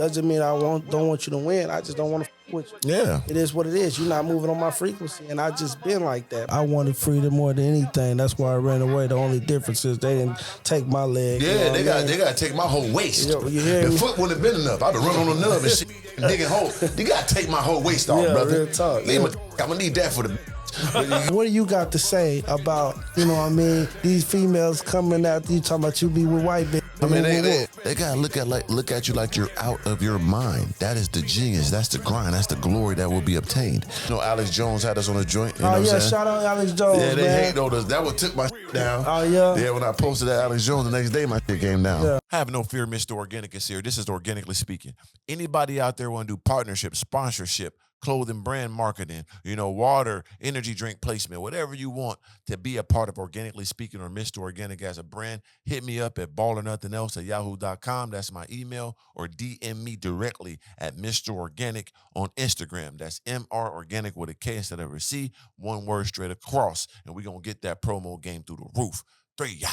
Doesn't mean I don't want you to win. I just don't want to f with you. Yeah. It is what it is. You're not moving on my frequency, and I just been like that. I wanted freedom more than anything. That's why I ran away. The only difference is they didn't take my leg. Yeah, they got to take my whole waist. You hear me? The foot wouldn't have been enough. I'd have run on the nub and shit, digging holes. You got to take my whole waist off, brother. Real talk. I'm gonna need that for the. What do you got to say about, you know what I mean, these females coming after you talking about you be with white bitches? I mean, they gotta look at you like you're out of your mind. That is the genius. That's the grind. That's the glory that will be obtained. You know, Alex Jones had us on a joint. You know what I'm saying? Shout out Alex Jones. Yeah, they man. hate those. That what took my down. Oh yeah. Yeah, when I posted that Alex Jones, the next day my shit came down. Yeah. Have no fear, Mr. Organic is here. This is Organically speaking. Anybody out there want to do partnership, sponsorship, clothing brand marketing, you know, water, energy drink placement, whatever you want to be a part of Organically Speaking or Mr. Organic as a brand, hit me up at ballernothingelse@yahoo.com. That's my email, or DM me directly at Mr. Organic on Instagram. That's MR Organic with a K instead of a C, one word straight across. And we're going to get that promo game through the roof. 3, yeah.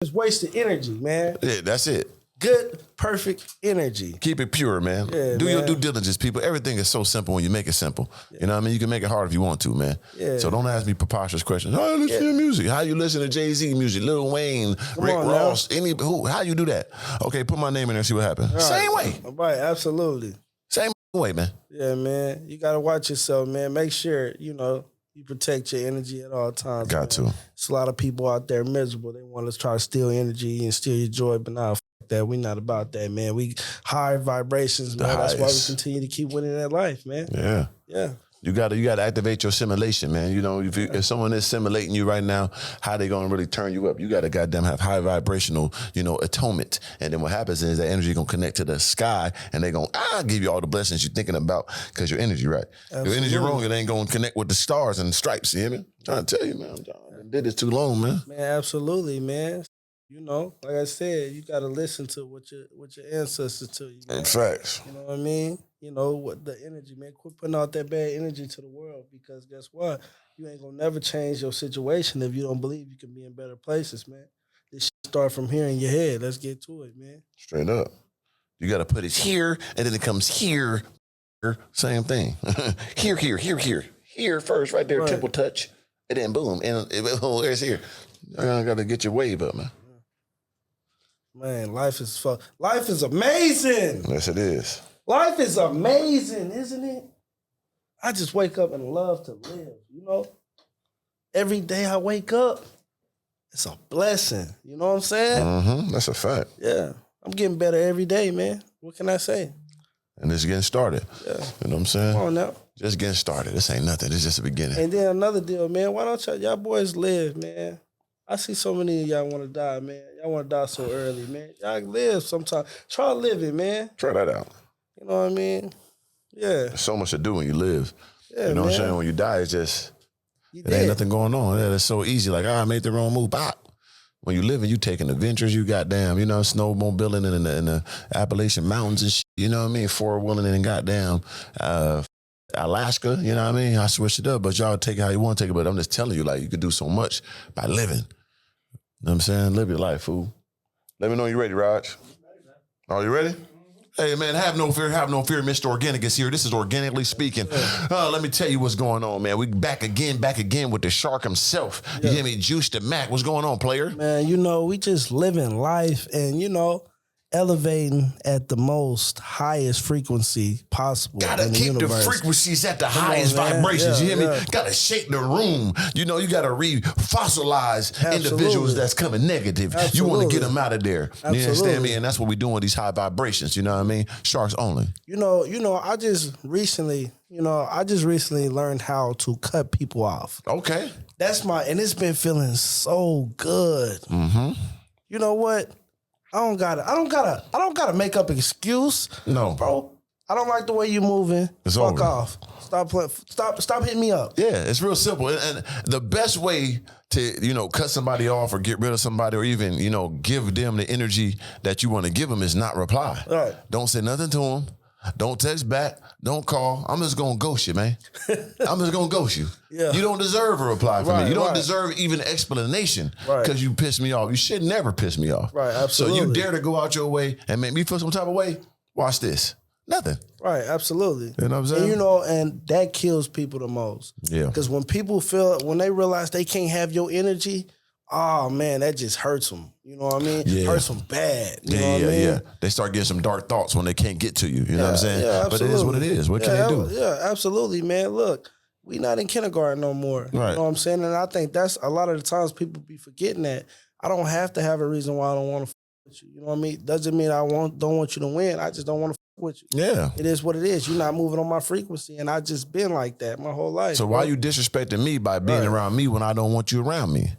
It's wasted energy, man. Yeah, that's it. Good, perfect energy. Keep it pure, man. Yeah, Do man. your due diligence, people. Everything is so simple when you make it simple. Yeah. You know what I mean? You can make it hard if you want to, man. Yeah. So don't ask me preposterous questions. How you listen to music? How you listen to Jay-Z music? Lil Wayne, Rick Ross, how you do that? Okay, put my name in there and see what happens. Right. Same way. Right, absolutely. Same way, man. Yeah, man. You got to watch yourself, man. Make sure, you know, you protect your energy at all times. Got to. There's a lot of people out there miserable. They want to try to steal energy and steal your joy, but nah, that. We not about that, man. We high vibrations, man. That's why we continue to keep winning that life, man. Yeah. Yeah. You gotta activate your simulation, man. You know, if someone is simulating you right now, how they gonna really turn you up? You gotta goddamn have high vibrational, you know, atonement. And then what happens is that energy gonna connect to the sky, and they gonna give you all the blessings you're thinking about because your energy right. Absolutely. Your energy wrong, it ain't gonna connect with the stars and the stripes. You hear me? I'm trying to tell you, man. I did this too long, man. Man, absolutely, man. You know, like I said, you got to listen to what your ancestors tell you. Man. Facts. You know what I mean? You know, what the energy, man. Quit putting out that bad energy to the world, because guess what? You ain't going to never change your situation if you don't believe you can be in better places, man. This shit start from here in your head. Let's get to it, man. Straight up. You got to put it here, and then it comes here. Same thing. Here. Here first, right there, temple touch, and then boom, and it's here. I got to get your wave up, man. Man, life is amazing. Yes, it is. Life is amazing, isn't it? I just wake up and love to live, you know? Every day I wake up, it's a blessing. You know what I'm saying? Mm-hmm. That's a fact. Yeah. I'm getting better every day, man. What can I say? And it's getting started. Yeah. You know what I'm saying? Come on now. Just getting started. This ain't nothing. It's just the beginning. And then another deal, man. Why don't y'all boys live, man? I see so many of y'all want to die, man. Y'all want to die so early, man. Y'all live sometime. Try living, man. Try that out. You know what I mean? Yeah. There's so much to do when you live. Yeah, you know what I'm man. saying? When you die, it's just, ain't nothing going on. Yeah, it's so easy. Like, I made the wrong move. Bop. When you live and you taking adventures, you goddamn, you know, snowmobiling in the Appalachian Mountains and shit. You know what I mean? Four-wheeling and goddamn Alaska, you know what I mean? I switched it up, but y'all take it how you want to take it. But I'm just telling you, like, you could do so much by living. You know what I'm saying? Live your life, fool. Let me know you're ready, Raj. Are you ready? Hey, man, have no fear. Mr. Organic is here. This is Organically speaking. Let me tell you what's going on, man. We back again with the shark himself. You hear me? Juice the Mac. What's going on, player? Man, you know, we just living life and, you know, elevating at the most highest frequency possible. Gotta in the keep universe. the frequencies at the highest vibrations. You hear me? Gotta shake the room. You know, you gotta re-fossilize individuals that's coming negative. Absolutely. You want to get them out of there. Absolutely. You understand me? And that's what we do with these high vibrations. You know what I mean? Sharks only. You know, I just recently learned how to cut people off. Okay. And it's been feeling so good. Mm-hmm. You know what? I don't gotta make up an excuse. No. Bro, I don't like the way you moving. It's Fuck over. off. Stop hitting me up. Yeah, it's real simple. And the best way to, you know, cut somebody off or get rid of somebody or even, you know, give them the energy that you want to give them is not reply. Right. Don't say nothing to them. Don't text back. Don't call. I'm just going to ghost you, man. I'm just going to ghost you. Yeah. You don't deserve a reply from me. You don't right. deserve even an explanation Right. because you pissed me off. You should never piss me off. Right, absolutely. So you dare to go out your way and make me feel some type of way? Watch this. Nothing. Right, absolutely. You know what I'm saying? And you know, and that kills people the most. Yeah. Because when they realize they can't have your energy, oh man, that just hurts them. You know what I mean? Yeah. Hurts them bad. You know what I mean? Yeah. They start getting some dark thoughts when they can't get to you. You know what I'm saying? Yeah, but it is what it is. What can they do? Yeah, absolutely, man. Look, we not in kindergarten no more. Right. You know what I'm saying? And I think that's a lot of the times people be forgetting that. I don't have to have a reason why I don't want to with you. You know what I mean? Doesn't mean I don't want you to win. I just don't want to with you. Yeah. It is what it is. You're not moving on my frequency, and I just been like that my whole life. So why you disrespecting me by being around me when I don't want you around me?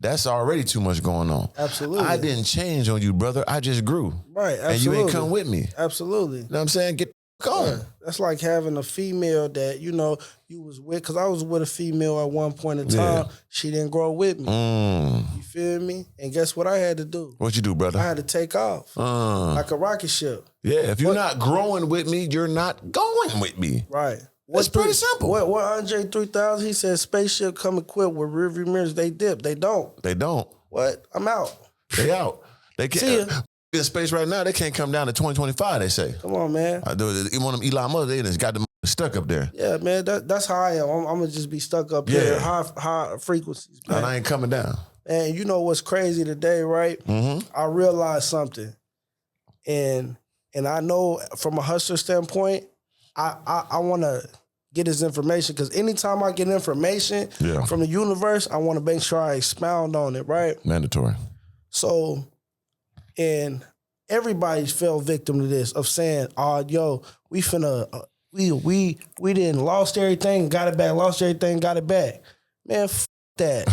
That's already too much going on. Absolutely. I didn't change on you, brother. I just grew. Right, absolutely. And you ain't come with me. Absolutely. You know what I'm saying? Get going. Yeah. That's like having a female that, you know, you was with, because I was with a female at one point in time. Yeah. She didn't grow with me. You feel me? And guess what I had to do? What you do, brother? I had to take off like a rocket ship. Yeah, if you're not growing with me, you're not going with me. Right. It's pretty simple. What Andre 3000, he said, spaceship come equipped with rearview mirrors. They dip. They don't. They don't. What? I'm out. They out. They can't. In space right now, they can't come down to 2025, they say. Come on, man. Even one of them Elon Musk, they just got them stuck up there. Yeah, man. That's how I am. I'm going to just be stuck up here. High frequencies, man. And I ain't coming down. And you know what's crazy today, right? I realized something. And I know from a hustler standpoint, I want to get his information, because anytime I get information from the universe, I want to make sure I expound on it, right? Mandatory. So, and everybody's fell victim to this, of saying, oh, yo, we finna, we didn't lost everything, got it back, lost everything, got it back. Man, that.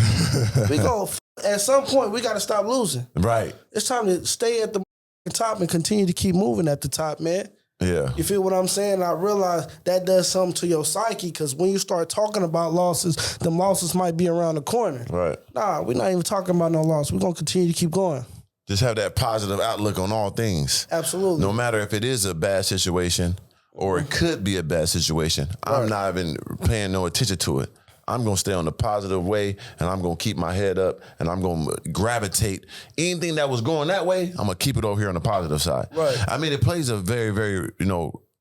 At some point, we got to stop losing. Right. It's time to stay at the top and continue to keep moving at the top, man. Yeah. You feel what I'm saying? I realize that does something to your psyche, because when you start talking about losses, them losses might be around the corner. Right. Nah, we're not even talking about no loss. We're going to continue to keep going. Just have that positive outlook on all things. Absolutely. No matter if it is a bad situation or it could be a bad situation, I'm not even paying no attention to it. I'm going to stay on the positive way, and I'm going to keep my head up, and I'm going to gravitate. Anything that was going that way, I'm going to keep it over here on the positive side. Right. I mean, it plays a very, very,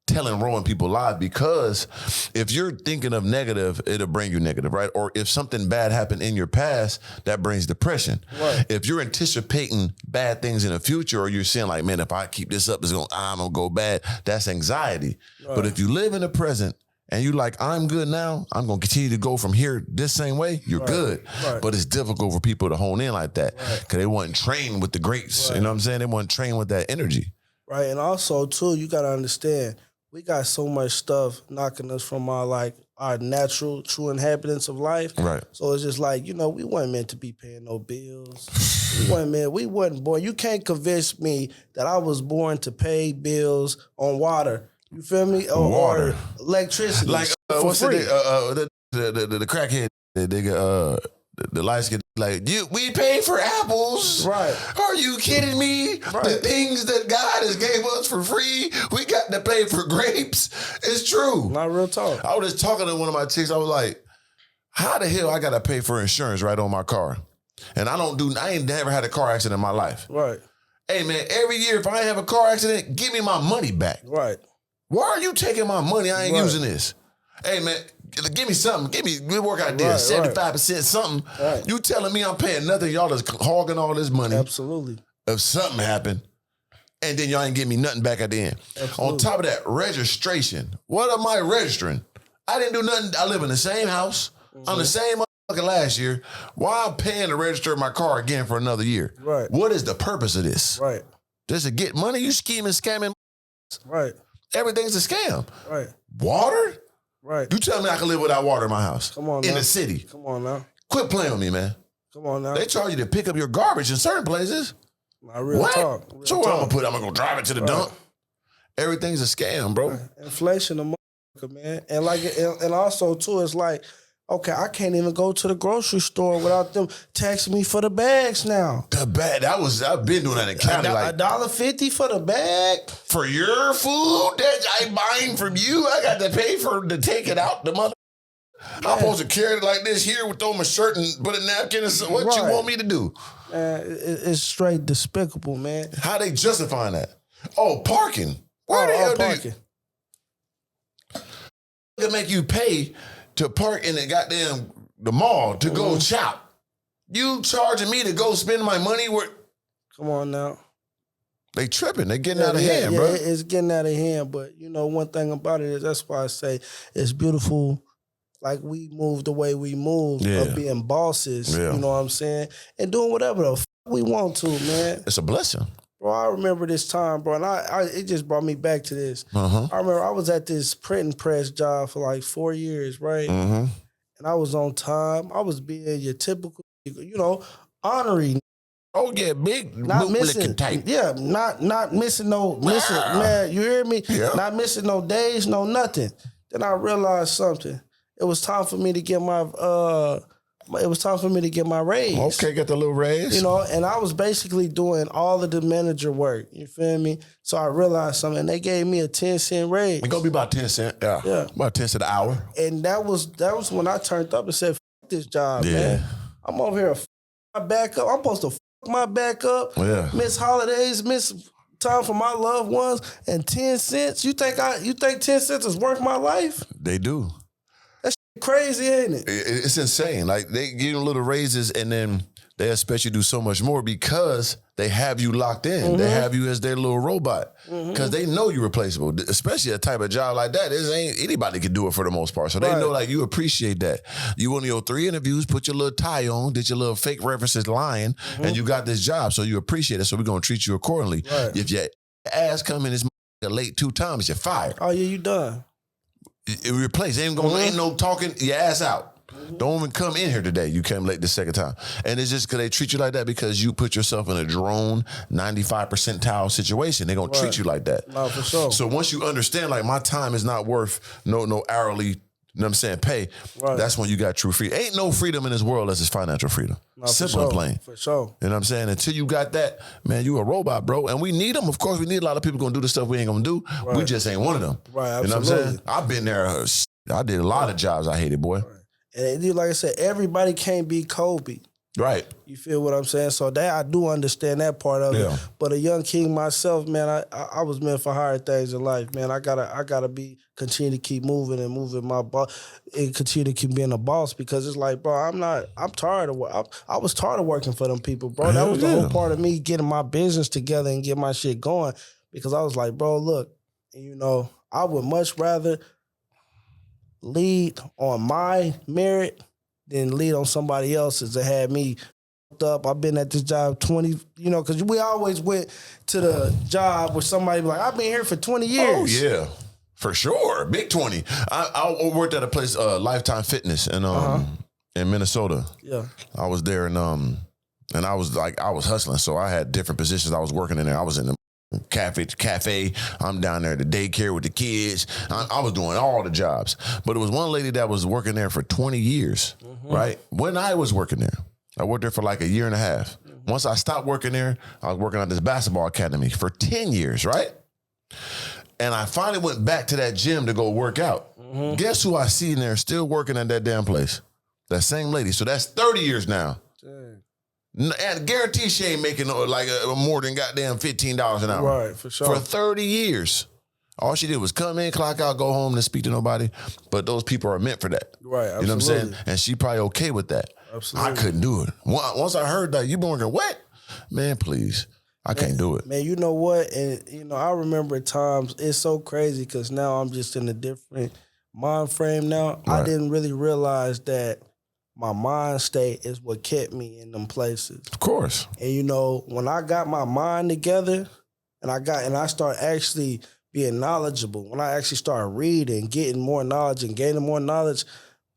telling role in people's lives, because if you're thinking of negative, it'll bring you negative, right? Or if something bad happened in your past, that brings depression. Right. If you're anticipating bad things in the future, or you're saying like, man, if I keep this up, I'm going to go bad, that's anxiety. Right. But if you live in the present, and you like, I'm good now, I'm going to continue to go from here this same way, you're good. Right. But it's difficult for people to hone in like that, because they wasn't trained with the greats. Right. You know what I'm saying? They wasn't trained with that energy. Right. And also, too, you got to understand, we got so much stuff knocking us from our natural, true inhabitants of life. Right. So it's just like, we weren't meant to be paying no bills. we wasn't born. You can't convince me that I was born to pay bills on water. You feel me? Or electricity. Like, what's free. The crackhead, the light skin, like, we pay for apples. Right. Are you kidding me? Right. The things that God has gave us for free, we got to pay for grapes. It's true. Not real talk. I was just talking to one of my chicks. I was like, how the hell I got to pay for insurance right on my car? And I ain't never had a car accident in my life. Right. Hey, man, every year if I have a car accident, give me my money back. Right. Why are you taking my money? I ain't using this. Hey, man, give me something. We work out there, 75% something. Right. You telling me I'm paying nothing, y'all just hogging all this money. Absolutely. If something happened, and then y'all ain't give me nothing back at the end. Absolutely. On top of that, registration. What am I registering? I didn't do nothing. I live in the same house. I'm the same motherfucker last year. Why I'm paying to register my car again for another year? Right. What is the purpose of this? Right. Just to get money? You scheming, scamming? Right. Everything's a scam. Right. Water? Right. You tell me I can live without water in my house. Come on now. In the city. Come on now. Quit playing with me, man. Come on now. They charge you to pick up your garbage in certain places. Not real talk. Real so what I'm gonna go drive it to the dump? Everything's a scam, bro. Right. Inflation, man. And also too, it's like, okay, I can't even go to the grocery store without them taxing me for the bags now. The bag, I've been doing that in county. $1.50 for the bag? For your food that I'm buying from you, I got to pay to take it out the mother. Yeah. I'm supposed to carry it like this here with throw my shirt and put a napkin and what you want me to do? It's straight despicable, man. How they justifying that? Oh, parking. Where the hell parking? can make you pay to park in the mall to go shop. You charging me to go spend my money where? Come on now. They tripping. They getting out of hand, bro. It's getting out of hand. But you know, one thing about it is that's why I say it's beautiful. Like we move the way we move of being bosses. You know what I'm saying, and doing whatever the we want to, man. It's a blessing. Bro, I remember this time, bro, and it just brought me back to this. I remember I was at this printing press job for like 4 years, right? And I was on time. I was being your typical, you know, honorary. Oh yeah, big, not missing. Type. Yeah, not missing man. You hear me? Yeah. Not missing no days, no nothing. Then I realized something. It was time for me to get my raise. Okay, get the little raise. You know, and I was basically doing all of the manager work. You feel me? So I realized something. They gave me a 10-cent raise. It's gonna be about 10 cents. Yeah. About 10 cents an hour. And that was when I turned up and said, "Fuck this job, man. I'm over here my back up. I'm supposed to fuck my back up. Miss holidays, miss time for my loved ones, and 10 cents. You think 10 cents is worth my life? They do. Crazy, ain't it? It's insane. Like they give you little raises and then they expect you to do so much more because they have you locked in. They have you as their little robot because they know you're replaceable. Especially a type of job like that. Ain't anybody can do it for the most part. So they know like you appreciate that. You went on your 3 interviews, put your little tie on, did your little fake references lying, and you got this job. So you appreciate it. So we're gonna treat you accordingly. If your ass come in this late 2 times, you're fired. Oh yeah, you done. It replace. Ain't no talking. Your ass out. Don't even come in here today. You came late the second time. And it's just because they treat you like that because you put yourself in a drone 95 percentile situation. They're going to treat you like that. No, for sure. So once you understand, like, my time is not worth no hourly, you know what I'm saying, pay, that's when you got true freedom. Ain't no freedom in this world unless it's financial freedom. No, simple and plain. For sure. You know what I'm saying? Until you got that, man, you a robot, bro. And we need them. Of course, we need a lot of people going to do the stuff we ain't going to do. We just ain't one of them. Right, absolutely. You know what I'm saying? I've been there. I did a lot of jobs I hated, boy. And like I said, everybody can't be Kobe. Right. You feel what I'm saying? So that I do understand that part of it. But a young king myself, man, I was meant for higher things in life, man. I gotta continue to keep moving and moving my boss and continue to keep being a boss because it's like, bro, I'm tired of work. I was tired of working for them people, bro. That was the whole part of me getting my business together and get my shit going because I was like, bro, look, you know, I would much rather lead on my merit than lead on somebody else's that had me up. I've been at this job 20, you know, because we always went to the job where somebody be like, I've been here for 20 years. Oh, yeah. For sure. Big 20. I worked at a place, Lifetime Fitness in Minnesota. Yeah. I was there and I was hustling. So I had different positions. I was working in there. I was in the cafe. I'm down there at the daycare with the kids. I was doing all the jobs. But it was one lady that was working there for 20 years, right? When I was working there, I worked there for like 1.5 years. Once I stopped working there, I was working at this basketball academy for 10 years, right? And I finally went back to that gym to go work out. Guess who I see in there still working at that damn place? That same lady. So that's 30 years now. Dang. And I guarantee she ain't making like more than goddamn $15 an hour. Right, for sure. For 30 years. All she did was come in, clock out, go home, and speak to nobody. But those people are meant for that. Right, absolutely. You know what I'm saying? And she probably okay with that. Absolutely. I couldn't do it. Once I heard that, you been working, what? Man, please. I can't do it. Man, you know what? And, you know, I remember at times, it's so crazy because now I'm just in a different mind frame now. Right. I didn't really realize that my mind state is what kept me in them places. Of course. And, you know, when I got my mind together and I started actually being knowledgeable, when I actually started reading, getting more knowledge and gaining more knowledge,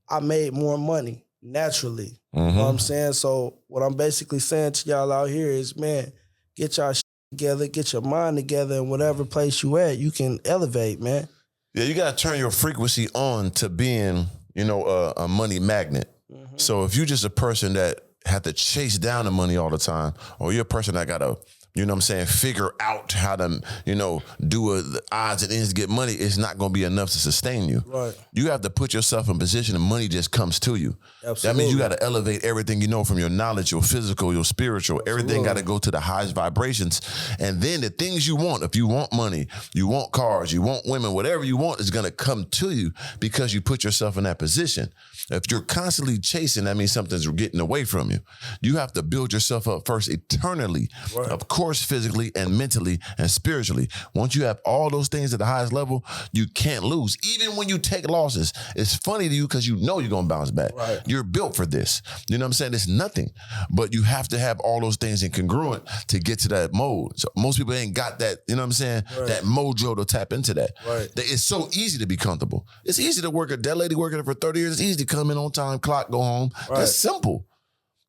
I made more money naturally. You know what I'm saying? So what I'm basically saying to y'all out here is, man, get y'all shit together, get your mind together, and whatever place you at, you can elevate, man. Yeah, you got to turn your frequency on to being, you know, a money magnet. So if you're just a person that have to chase down the money all the time, or you're a person that got to you know what I'm saying, figure out how to, you know, do the odds and ends to get money, it's not going to be enough to sustain you. Right. You have to put yourself in position and money just comes to you. Absolutely. That means you got to elevate everything you know from your knowledge, your physical, your spiritual. Everything got to go to the highest vibrations. And then the things you want, if you want money, you want cars, you want women, whatever you want is going to come to you because you put yourself in that position. If you're constantly chasing, that means something's getting away from you. You have to build yourself up first eternally, of course, physically and mentally and spiritually. Once you have all those things at the highest level, you can't lose. Even when you take losses, it's funny to you because you know you're going to bounce back. Right. You're built for this. You know what I'm saying? It's nothing. But you have to have all those things in congruent to get to that mode. So most people ain't got that, you know what I'm saying? Right. That mojo to tap into that. Right. It's so easy to be comfortable. It's easy to work that lady working there for 30 years. It's easy to come in on time, clock, go home. Right. That's simple.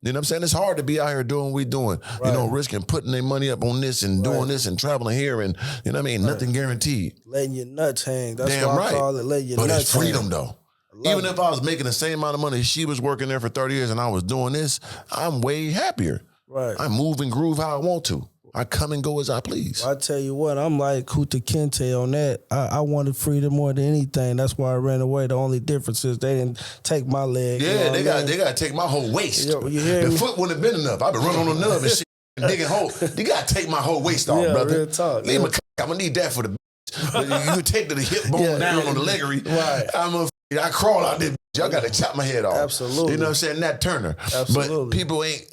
You know what I'm saying? It's hard to be out here doing what we doing. Right. You know, risking putting their money up on this and doing this and traveling here and, you know what I mean? Nothing guaranteed. Letting your nuts hang. That's Damn what I right. call it, letting your but nuts it's freedom hang. though. Even if I was making the same amount of money, she was working there for 30 years and I was doing this, I'm way happier. Right. I move and groove how I want to. I come and go as I please. I tell you what, I'm like Kunta Kinte on that. I wanted freedom more than anything. That's why I ran away. The only difference is they didn't take my leg. Yeah, you know they got to take my whole waist. You hear the me? foot wouldn't have been enough. I've been running on the nub and shit, digging holes. You got to take my whole waist off, brother. Real talk. Leave my I'm going to need that for the you take the hip bone down on the leggery. Right. I crawl out there. Y'all got to chop my head off. Absolutely. You know what I'm saying? Nat Turner. Absolutely. But people ain't,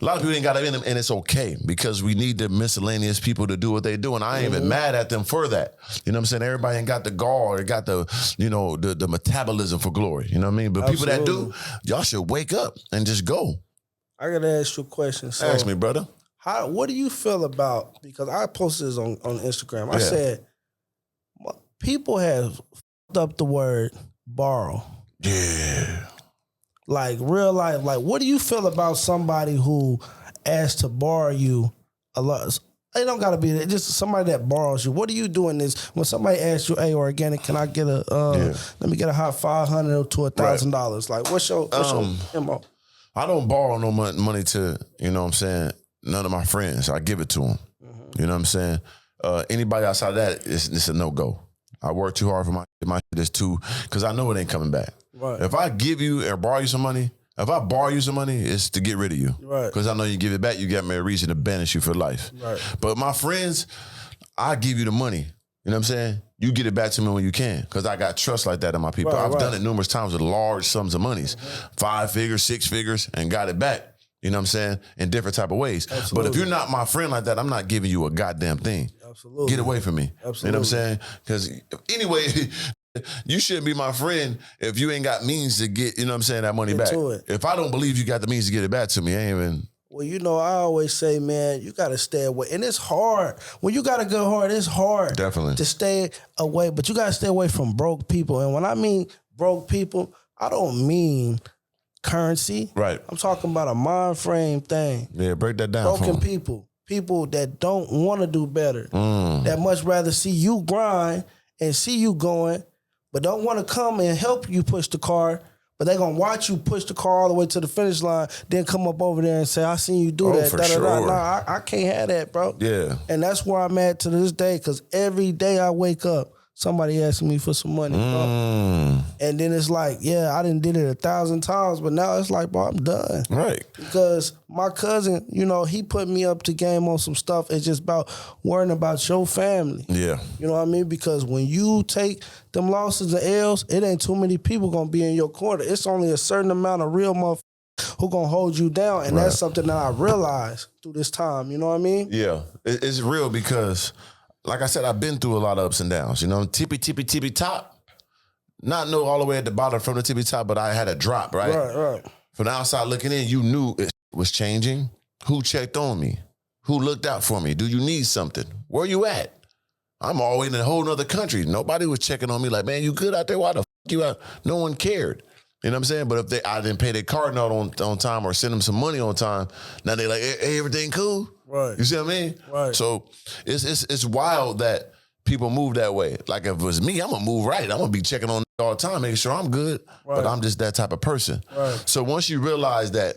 a lot of people ain't got it in them, and it's okay because we need the miscellaneous people to do what they do, and I ain't even mad at them for that. You know what I'm saying? Everybody ain't got the gall or got the, you know, the metabolism for glory. You know what I mean? But people that do, y'all should wake up and just go. I got to ask you a question. So ask me, brother. What do you feel about, because I posted this on Instagram. I said, people have fucked up the word borrow. Yeah. Like real life, like what do you feel about somebody who asks to borrow you a lot? It don't gotta be just somebody that borrows you. What do you do in this when somebody asks you, "Hey, Organic, can I get let me get a hot $500 to $1,000?" Like, what's your MO? I don't borrow no money to, you know what I'm saying, none of my friends. I give it to them. You know what I'm saying? Anybody outside of that, it's a no go. I work too hard for my shit is too, because I know it ain't coming back. Right. If I give you or borrow you some money, if I borrow you some money, it's to get rid of you. Right. Because I know you give it back, you got me a reason to banish you for life. Right. But my friends, I give you the money. You know what I'm saying? You get it back to me when you can, because I got trust like that in my people. Right, I've done it numerous times with large sums of monies, 5 figures, 6 figures, and got it back. You know what I'm saying? In different type of ways. Absolutely. But if you're not my friend like that, I'm not giving you a goddamn thing. Absolutely. Get away from me. Absolutely. You know what I'm saying? Because anyway, you shouldn't be my friend if you ain't got means to get, you know what I'm saying, that money back. If I don't believe you got the means to get it back to me, I ain't even... Well, you know, I always say, man, you got to stay away. And it's hard. When you got to go hard, it's hard. Definitely. To stay away. But you got to stay away from broke people. And when I mean broke people, I don't mean currency. Right. I'm talking about a mind frame thing. Yeah, break that down. Broken people. People that don't want to do better. That much rather see you grind and see you going, but don't want to come and help you push the car, but they're going to watch you push the car all the way to the finish line, then come up over there and say, I seen you do that. For sure. Nah, I can't have that, bro. Yeah. And that's where I'm at to this day, because every day I wake up, somebody asking me for some money, bro. And then it's like, yeah, I done did it 1,000 times, but now it's like, bro, I'm done. Right. Because my cousin, you know, he put me up to game on some stuff. It's just about worrying about your family. Yeah. You know what I mean? Because when you take them losses and L's, it ain't too many people gonna be in your corner. It's only a certain amount of real motherfuckers who gonna hold you down. And that's something that I realized through this time. You know what I mean? Yeah. It's real because, like I said, I've been through a lot of ups and downs. You know, tippy top. Not know all the way at the bottom from the tippy top, but I had a drop, right? Right. From the outside looking in, you knew it was changing. Who checked on me? Who looked out for me? Do you need something? Where you at? I'm always in a whole nother country. Nobody was checking on me like, man, you good out there? Why the f you out? No one cared. You know what I'm saying? But if I didn't pay their card note on time or send them some money on time, now they like, hey, everything cool? Right. You see what I mean? Right. So it's wild that people move that way. Like if it was me, I'm gonna move right. I'm gonna be checking on all the time, making sure I'm good. Right. But I'm just that type of person. Right. So once you realize that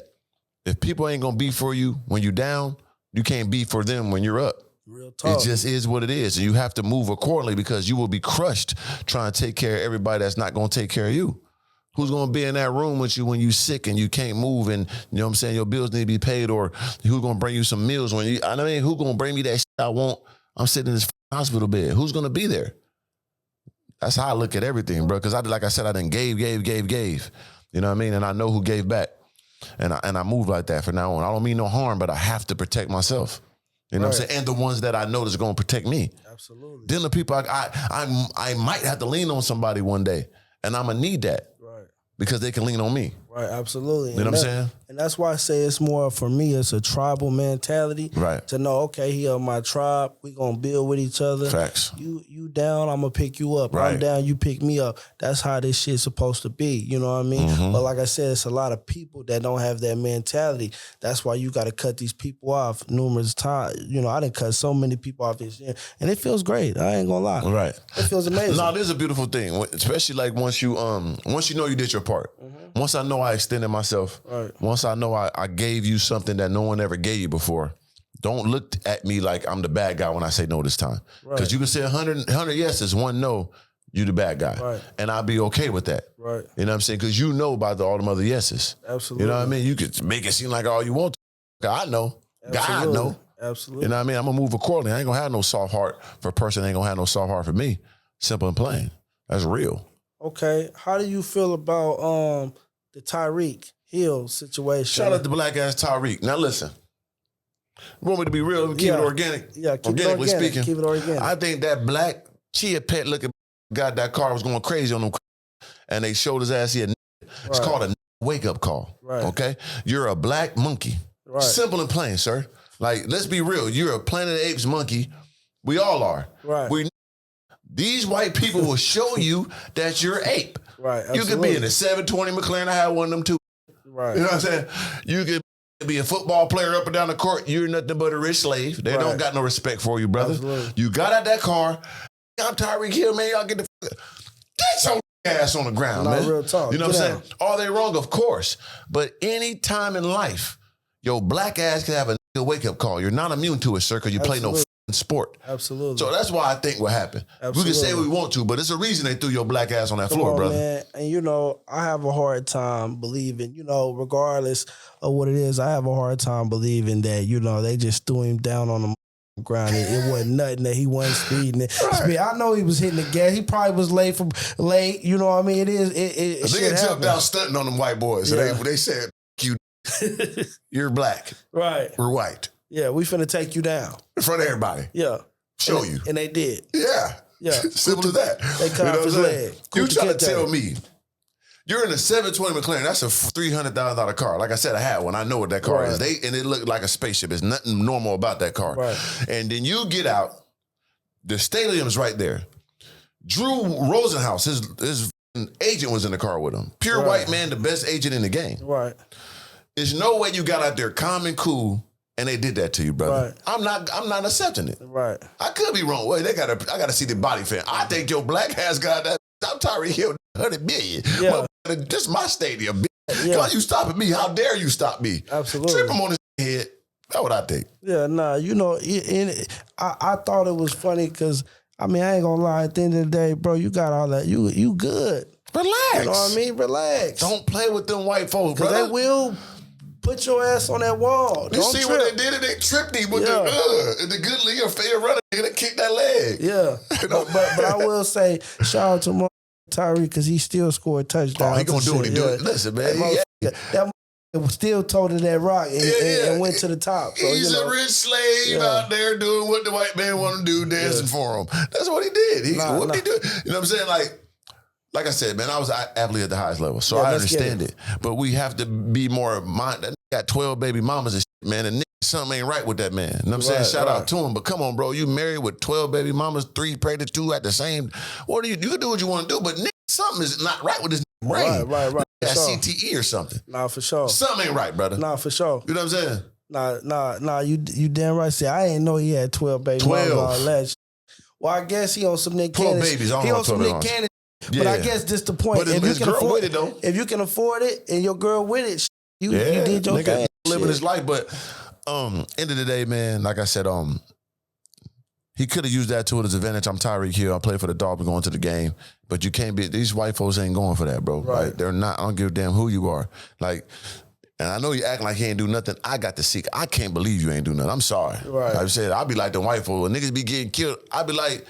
if people ain't gonna be for you when you down, You can't be for them when you're up. Real talk. It just is what it is. And you have to move accordingly because you will be crushed trying to take care of everybody that's not going to take care of you. Who's going to be in that room with you when you sick and you can't move and, you know what I'm saying, your bills need to be paid, or who's going to bring you some meals when you, I mean, who's going to bring me that shit I want? I'm sitting in this hospital bed. Who's going to be there? That's how I look at everything, bro. Because like I said, I done gave. You know what I mean? And I know who gave back. And I move like that from now on. I don't mean no harm, but I have to protect myself. You know what I'm saying? And the ones that I know that's going to protect me. Absolutely. Then the people I might have to lean on somebody one day, and I'm going to need that. Right. Because they can lean on me. Right, absolutely. You know what I'm saying? And that's why I say it's more, for me, it's a tribal mentality. Right. To know, okay, he of my tribe. We going to build with each other. Facts. You down, I'm going to pick you up. Right. I'm down, you pick me up. That's how this shit's supposed to be. You know what I mean? Mm-hmm. But like I said, it's a lot of people that don't have that mentality. That's why you got to cut these people off numerous times. You know, I done cut so many people off this year. And it feels great. I ain't going to lie. Right. It feels amazing. No, it is a beautiful thing. Especially like once you know you did your part. Mm-hmm. Once I know I extended myself. Right. Once I know I gave you something that no one ever gave you before, don't look at me like I'm the bad guy when I say no this time. Because you can say 100 yeses, one no, you the bad guy. Right. And I'll be okay with that. Right. You know what I'm saying? Because you know about all them other yeses. Absolutely. You know what I mean? You could make it seem like all you want to. I know. God know. Absolutely. You know what I mean? I'm going to move accordingly. I ain't going to have no soft heart for a person. I ain't going to have no soft heart for me. Simple and plain. That's real. Okay. How do you feel about the Tyreek Hill situation? Shout out to black ass Tyreek. Now listen, you want me to be real? Keep it organic. Yeah, keep organically it organic. Speaking. Keep it organic. I think that black chia pet looking got that car was going crazy on them, and they showed his ass here. It's called a wake up call. Right. Okay, you're a black monkey. Right. Simple and plain, sir. Like, let's be real. You're a Planet of the Apes monkey. We all are. Right. These white people will show you that you're ape. Right. Absolutely. You could be in a 720 McLaren. I had one of them too. Right. You know what I'm saying? You could be a football player up and down the court. You're nothing but a rich slave. They don't got no respect for you, brother. Absolutely. You got out that car. I'm Tyreek Hill, man. Y'all get your ass on the ground, man. Real talk. You know what I'm saying? Are they wrong? Of course. But any time in life, your black ass can have a wake-up call. You're not immune to it, sir, because you play no sport. Absolutely. So that's why I think what happened. Absolutely. We can say we want to, but it's a reason they threw your black ass on that floor, brother. Man. And you know, I have a hard time believing, you know, regardless of what it is, I have a hard time believing that, you know, they just threw him down on the ground. It wasn't nothing, that he wasn't speeding. Right. I know he was hitting the gas. He probably was late, you know what I mean? It should jumped out stunting on them white boys. Yeah. So they said, you're black. Right. We're white. Yeah, we finna take you down. In front of everybody. Yeah. Show you. And they did. Yeah. Yeah. Simple as that. They cut off his leg. You trying to tell me, you're in a 720 McLaren, that's a $300,000 car. Like I said, I had one. I know what that car is. And it looked like a spaceship. There's nothing normal about that car. Right. And then you get out, the stadium's right there. Drew Rosenhaus, his agent was in the car with him. Pure white man, the best agent in the game. Right. There's no way you got out there calm and cool and they did that to you, brother. Right. I'm not accepting it. Right. I could be wrong. Wait, I gotta see the body fan. I think your black ass got that. I'm Tyreek Hill, 100 million. Yeah. This is my stadium. Yeah. Why you stopping me? How dare you stop me? Absolutely. Trip him on his head. That's what I think. Yeah, nah, you know, I thought it was funny because, I mean, I ain't gonna lie, at the end of the day, bro, you got all that. You good. Relax. You know what I mean? Relax. Don't play with them white folks, brother. They will put your ass on that wall. You see what they did? They tripped him with the good league fair runner. They kicked that leg. Yeah. but I will say, shout out to Tyrike because he still scored touchdowns. Oh, he gonna do what he do. Listen, man. That still toted that rock and went to the top. So, he's a rich slave out there doing what the white man want to do, dancing for him. That's what he did. What did he do? You know what I'm saying? Like I said, man, I was an athlete at the highest level, so I understand it. But we have to be more minded. Got 12 baby mamas and shit, man, and something ain't right with that man. You know what I'm saying? Shout out to him. But come on, bro, you married with 12 baby mamas, 3 pregnant, 2 at the same. What do you can do what you want to do, but something is not right with his brain. Right. Got CTE or something. Nah, for sure. Something ain't right, brother. Nah, for sure. You know what I'm saying? Nah, you damn right. See, I ain't know he had 12 baby mamas all that. Well, I guess he on some Nick Cannon. 12 babies. He on some Nick Cannon. Yeah. But I guess this the point. But if you can afford it, though. If you can afford it and your girl with it, you did your thing. Living his life, but End of the day, man, like I said, he could have used that to his advantage. I'm Tyreek Hill. I play for the Dolphins going to the game. But you can't be, these white folks ain't going for that, bro. Right. Like, they're not, I don't give a damn who you are. Like, and I know you acting like he ain't do nothing. I got to see. I can't believe you ain't do nothing. I'm sorry. Right. Like I said, I'll be like the white folks. When niggas be getting killed, I'll be like,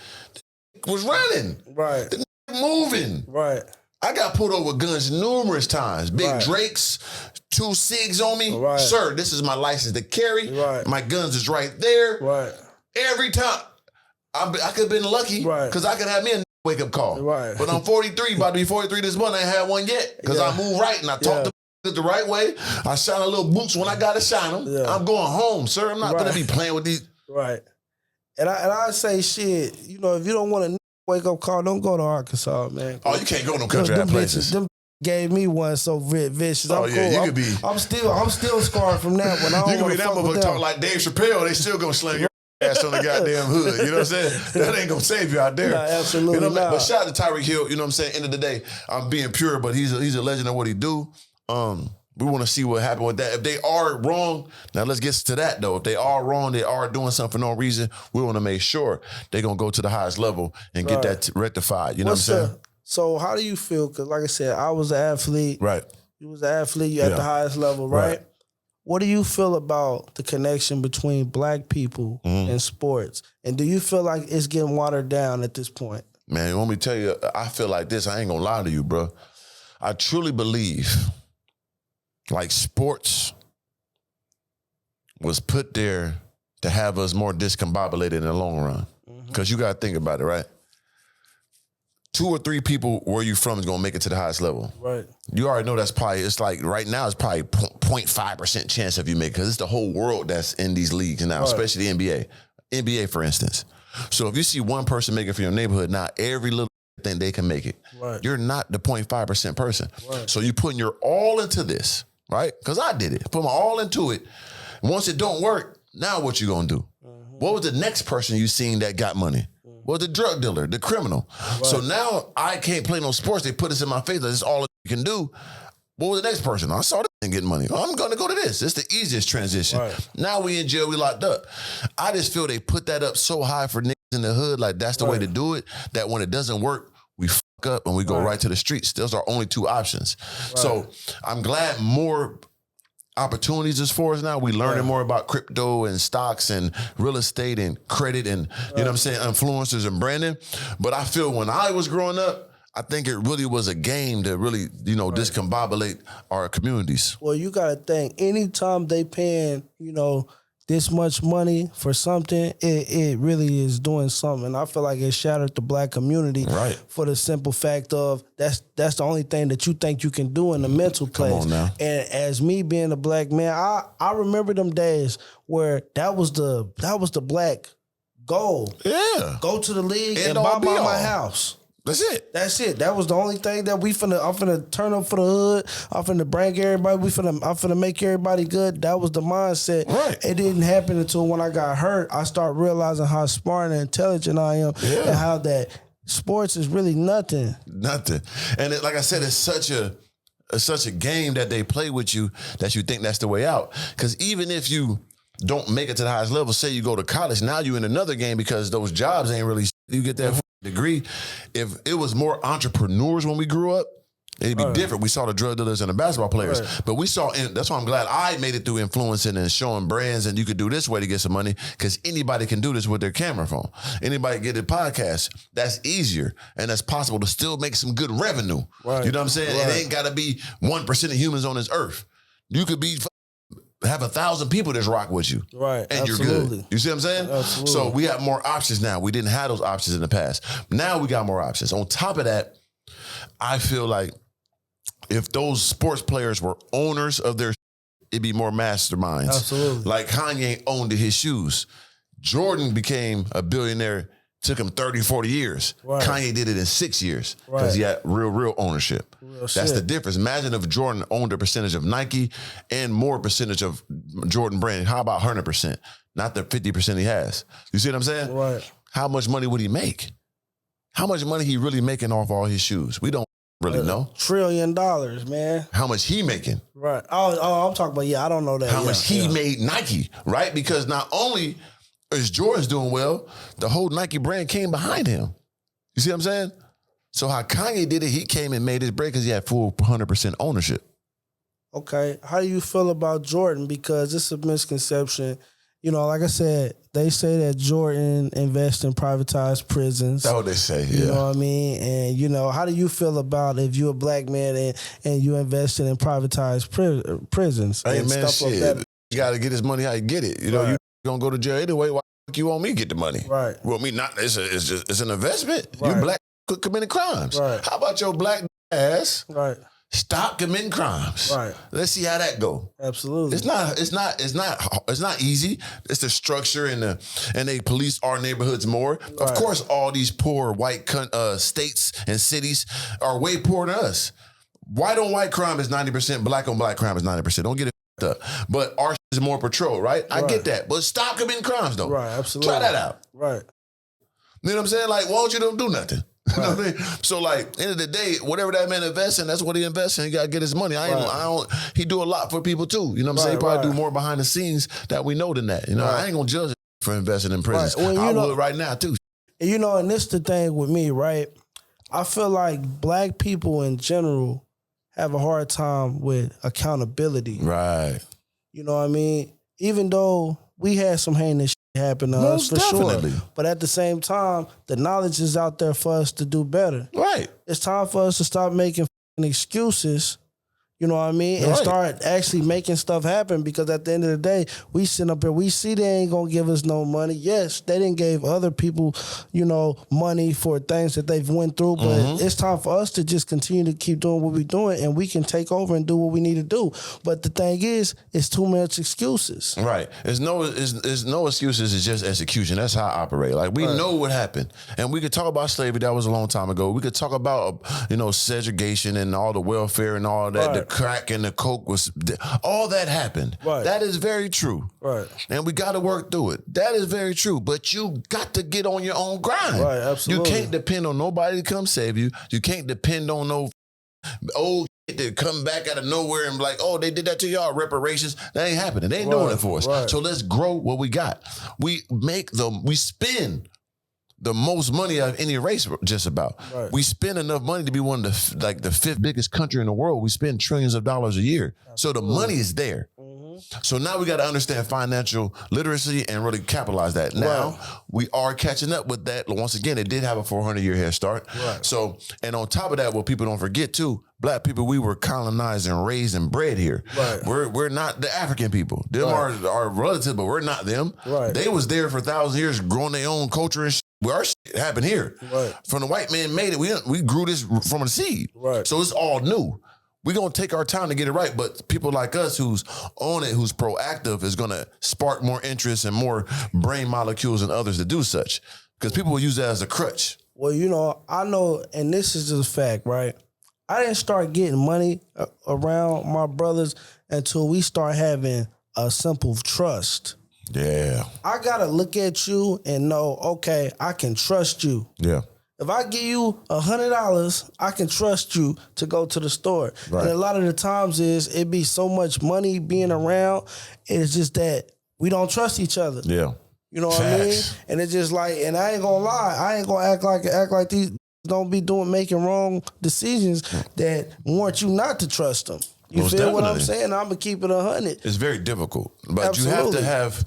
was running. Right. The nigga moving. Right. I got pulled over with guns numerous times. Big Right. Drakes, 2 SIGs on me. Right. Sir, this is my license to carry. Right. My guns is right there. Right. Every time. I could have been lucky because I could have me a wake-up call. Right. But I'm 43, about to be 43 this month. I ain't had one yet because I move right and I talk to the right way. I shine a little boots when I got to shine them. Yeah. I'm going home, sir. I'm not going to be playing with these. Right. And I say, shit, you know, if you don't want a wake-up call, don't go to Arkansas, man. Oh, you can't go to no country out places. Them gave me one so vicious. Oh, I'm yeah, cool. you could be. I'm still scarred from that one. I don't You could be that motherfucker talking like Dave Chappelle. They still going to slam your ass on the goddamn hood. You know what I'm saying? That ain't gonna save you out there. No, absolutely you know not. But shout out to Tyreek Hill. You know what I'm saying? End of the day, I'm being pure, but he's a legend of what he do. We want to see what happened with that. If they are wrong, now let's get to that though. If they are wrong, they are doing something for no reason. We want to make sure they're gonna go to the highest level and get that rectified. You know what I'm saying? So how do you feel? Because like I said, I was an athlete. Right. You was an athlete. You at the highest level, right? What do you feel about the connection between black people and sports? And do you feel like it's getting watered down at this point? Man, let me tell you, I feel like this. I ain't gonna lie to you, bro. I truly believe like sports was put there to have us more discombobulated in the long run. Because you gotta think about it, right? 2 or 3 people where you from is gonna make it to the highest level. Right. You already know that's probably, it's like right now it's probably 0.5% chance of you make it because it's the whole world that's in these leagues now, especially the NBA. NBA, for instance. So if you see one person make it for your neighborhood, now every little thing they can make it. Right. You're not the 0.5% person. Right. So you putting your all into this, right? Because I did it. Put my all into it. Once it don't work, now what you gonna do? What was the next person you seen that got money? Well, the drug dealer, the criminal. Right. So now I can't play no sports. They put this in my face. That's all you can do. What was the next person? I saw this thing getting money. Oh, I'm going to go to this. It's the easiest transition. Right. Now we in jail, we locked up. I just feel they put that up so high for niggas in the hood, like that's the way to do it, that when it doesn't work, we fuck up and we go right to the streets. Those are only 2 options. Right. So I'm glad more opportunities is for us now. We learning more about crypto and stocks and real estate and credit and, you know what I'm saying, influencers and branding. But I feel when I was growing up, I think it really was a game to really, you know, discombobulate our communities. Well, you got to think, anytime they paying, you know, this much money for something, it really is doing something. I feel like it shattered the black community for the simple fact of that's the only thing that you think you can do in the mental place. Come on now. And as me being a black man, I remember them days where that was the black goal. Yeah. Go to the league and buy my house. That's it. That's it. That was the only thing that I'm finna turn up for the hood. I'm finna bring everybody. I'm finna make everybody good. That was the mindset. Right. It didn't happen until when I got hurt. I started realizing how smart and intelligent I am and how that sports is really nothing. Nothing. And like I said, it's such a game that they play with you that you think that's the way out. Because even if you don't make it to the highest level, say you go to college, now you in another game because those jobs ain't really, you get that degree. If it was more entrepreneurs when we grew up, it'd be different. We saw the drug dealers and the basketball players, but we saw, and that's why I'm glad I made it through influencing and showing brands, and you could do this way to get some money because anybody can do this with their camera phone. Anybody get a podcast. That's easier, and that's possible to still make some good revenue. Right. You know what I'm saying? It ain't got to be 1% of humans on this earth. You could have 1,000 people that's rock with you. Right. And you're good. You see what I'm saying? Absolutely. So we have more options now. We didn't have those options in the past. Now we got more options. On top of that, I feel like if those sports players were owners of their, it'd be more masterminds. Absolutely. Like Kanye owned his shoes. Jordan became a billionaire. Took him 30, 40 years. Right. Kanye did it in 6 years because he had real ownership. That's the difference. Imagine if Jordan owned a percentage of Nike and more percentage of Jordan brand. How about 100%? Not the 50% he has. You see what I'm saying? Right. How much money would he make? How much money he really making off all his shoes? We don't really know. $1 trillion, man. How much he making? Right. Oh, I'm talking about, I don't know that. How much he made Nike, right? Because not only is Jordan's doing well, the whole Nike brand came behind him. You see what I'm saying? So how Kanye did it, he came and made his break because he had full 100% ownership. Okay. How do you feel about Jordan? Because it's a misconception. Like I said, they say that Jordan invests in privatized prisons. That's what they say, yeah. You know what I mean? And, how do you feel about if you're a black man and you invested in privatized prisons? Hey, and man, stuff shit. Like that? You got to get his money how you get it. You Right. you going to go to jail anyway. Why the fuck you want me to get the money? Right. You want me not? It's an investment. Right. You black committing crimes. Right. How about your black ass? Right. Stop committing crimes. Right. Let's see how that go. Absolutely. It's not easy. It's the structure and they police our neighborhoods more. Right. Of course, all these poor white states and cities are way poorer than us. White on white crime is 90%. Black on black crime is 90%. Don't get it up. But ours is more patrol, right? I get that. But stop committing crimes, though. Right. Absolutely. Try that out. Right. You know what I'm saying? Like, why don't you don't do nothing? You know Right. what I mean? So, like, end of the day, whatever that man invests in, that's what he invests in. He got to get his money. He do a lot for people too. You know what I'm saying? He probably do more behind the scenes that we know than that. You know, I ain't gonna judge for investing in prisons. Right. Well, I would right now too. And this the thing with me, right? I feel like black people in general have a hard time with accountability. Right. You know what I mean? Even though we had some heinous shit happen to us, Most for definitely. sure. But at the same time, the knowledge is out there for us to do better. Right. It's time for us to stop making excuses, you know what I mean? And start actually making stuff happen, because at the end of the day, we sit up here, we see they ain't gonna give us no money. Yes, they didn't give other people, money for things that they've went through, but it's time for us to just continue to keep doing what we're doing, and we can take over and do what we need to do. But the thing is, it's too much excuses. Right. There's no excuses. It's just execution. That's how I operate. Like, we know what happened, and we could talk about slavery. That was a long time ago. We could talk about segregation and all the welfare and all that. The crack and the coke all that happened. Right. That is very true. Right. And we got to work through it. That is very true. But you got to get on your own grind. Right. Absolutely. You can't depend on nobody to come save you. You can't depend on no old shit to come back out of nowhere and be like, oh, they did that to y'all, reparations. That ain't happening. They ain't doing it for us. Right. So let's grow what we got. We spend the most money out of any race, just about. Right. We spend enough money to be one of the fifth biggest country in the world. We spend trillions of dollars a year. So the money is there. So now we got to understand financial literacy and really capitalize that. Now we are catching up with that. Once again, it did have a 400-year head start. Right. So, and on top of that, what people don't forget too, black people, we were colonized and raised and bred here. Right. We're not the African people. Them are our relatives, but we're not them. Right. They was there for 1,000 years growing their own culture and shit. Well, our shit happened here. Right. From the white man made it, we grew this from a seed. Right. So it's all new. We're going to take our time to get it right, but people like us who's on it, who's proactive, is going to spark more interest and more brain molecules than others to do such, because people will use that as a crutch. Well, I know, and this is just a fact, right? I didn't start getting money around my brothers until we start having a simple trust. Yeah. I got to look at you and know, okay, I can trust you. Yeah. If I give you $100, I can trust you to go to the store. Right. And a lot of the times it be so much money being around, it's just that we don't trust each other. Yeah. You know what I mean? And it's just like, and I ain't gonna lie, I ain't gonna act like these don't be making wrong decisions that warrant you not to trust them. You Most feel definitely. what I'm saying? I'm gonna keep it 100. It's very difficult, but Absolutely. you have to have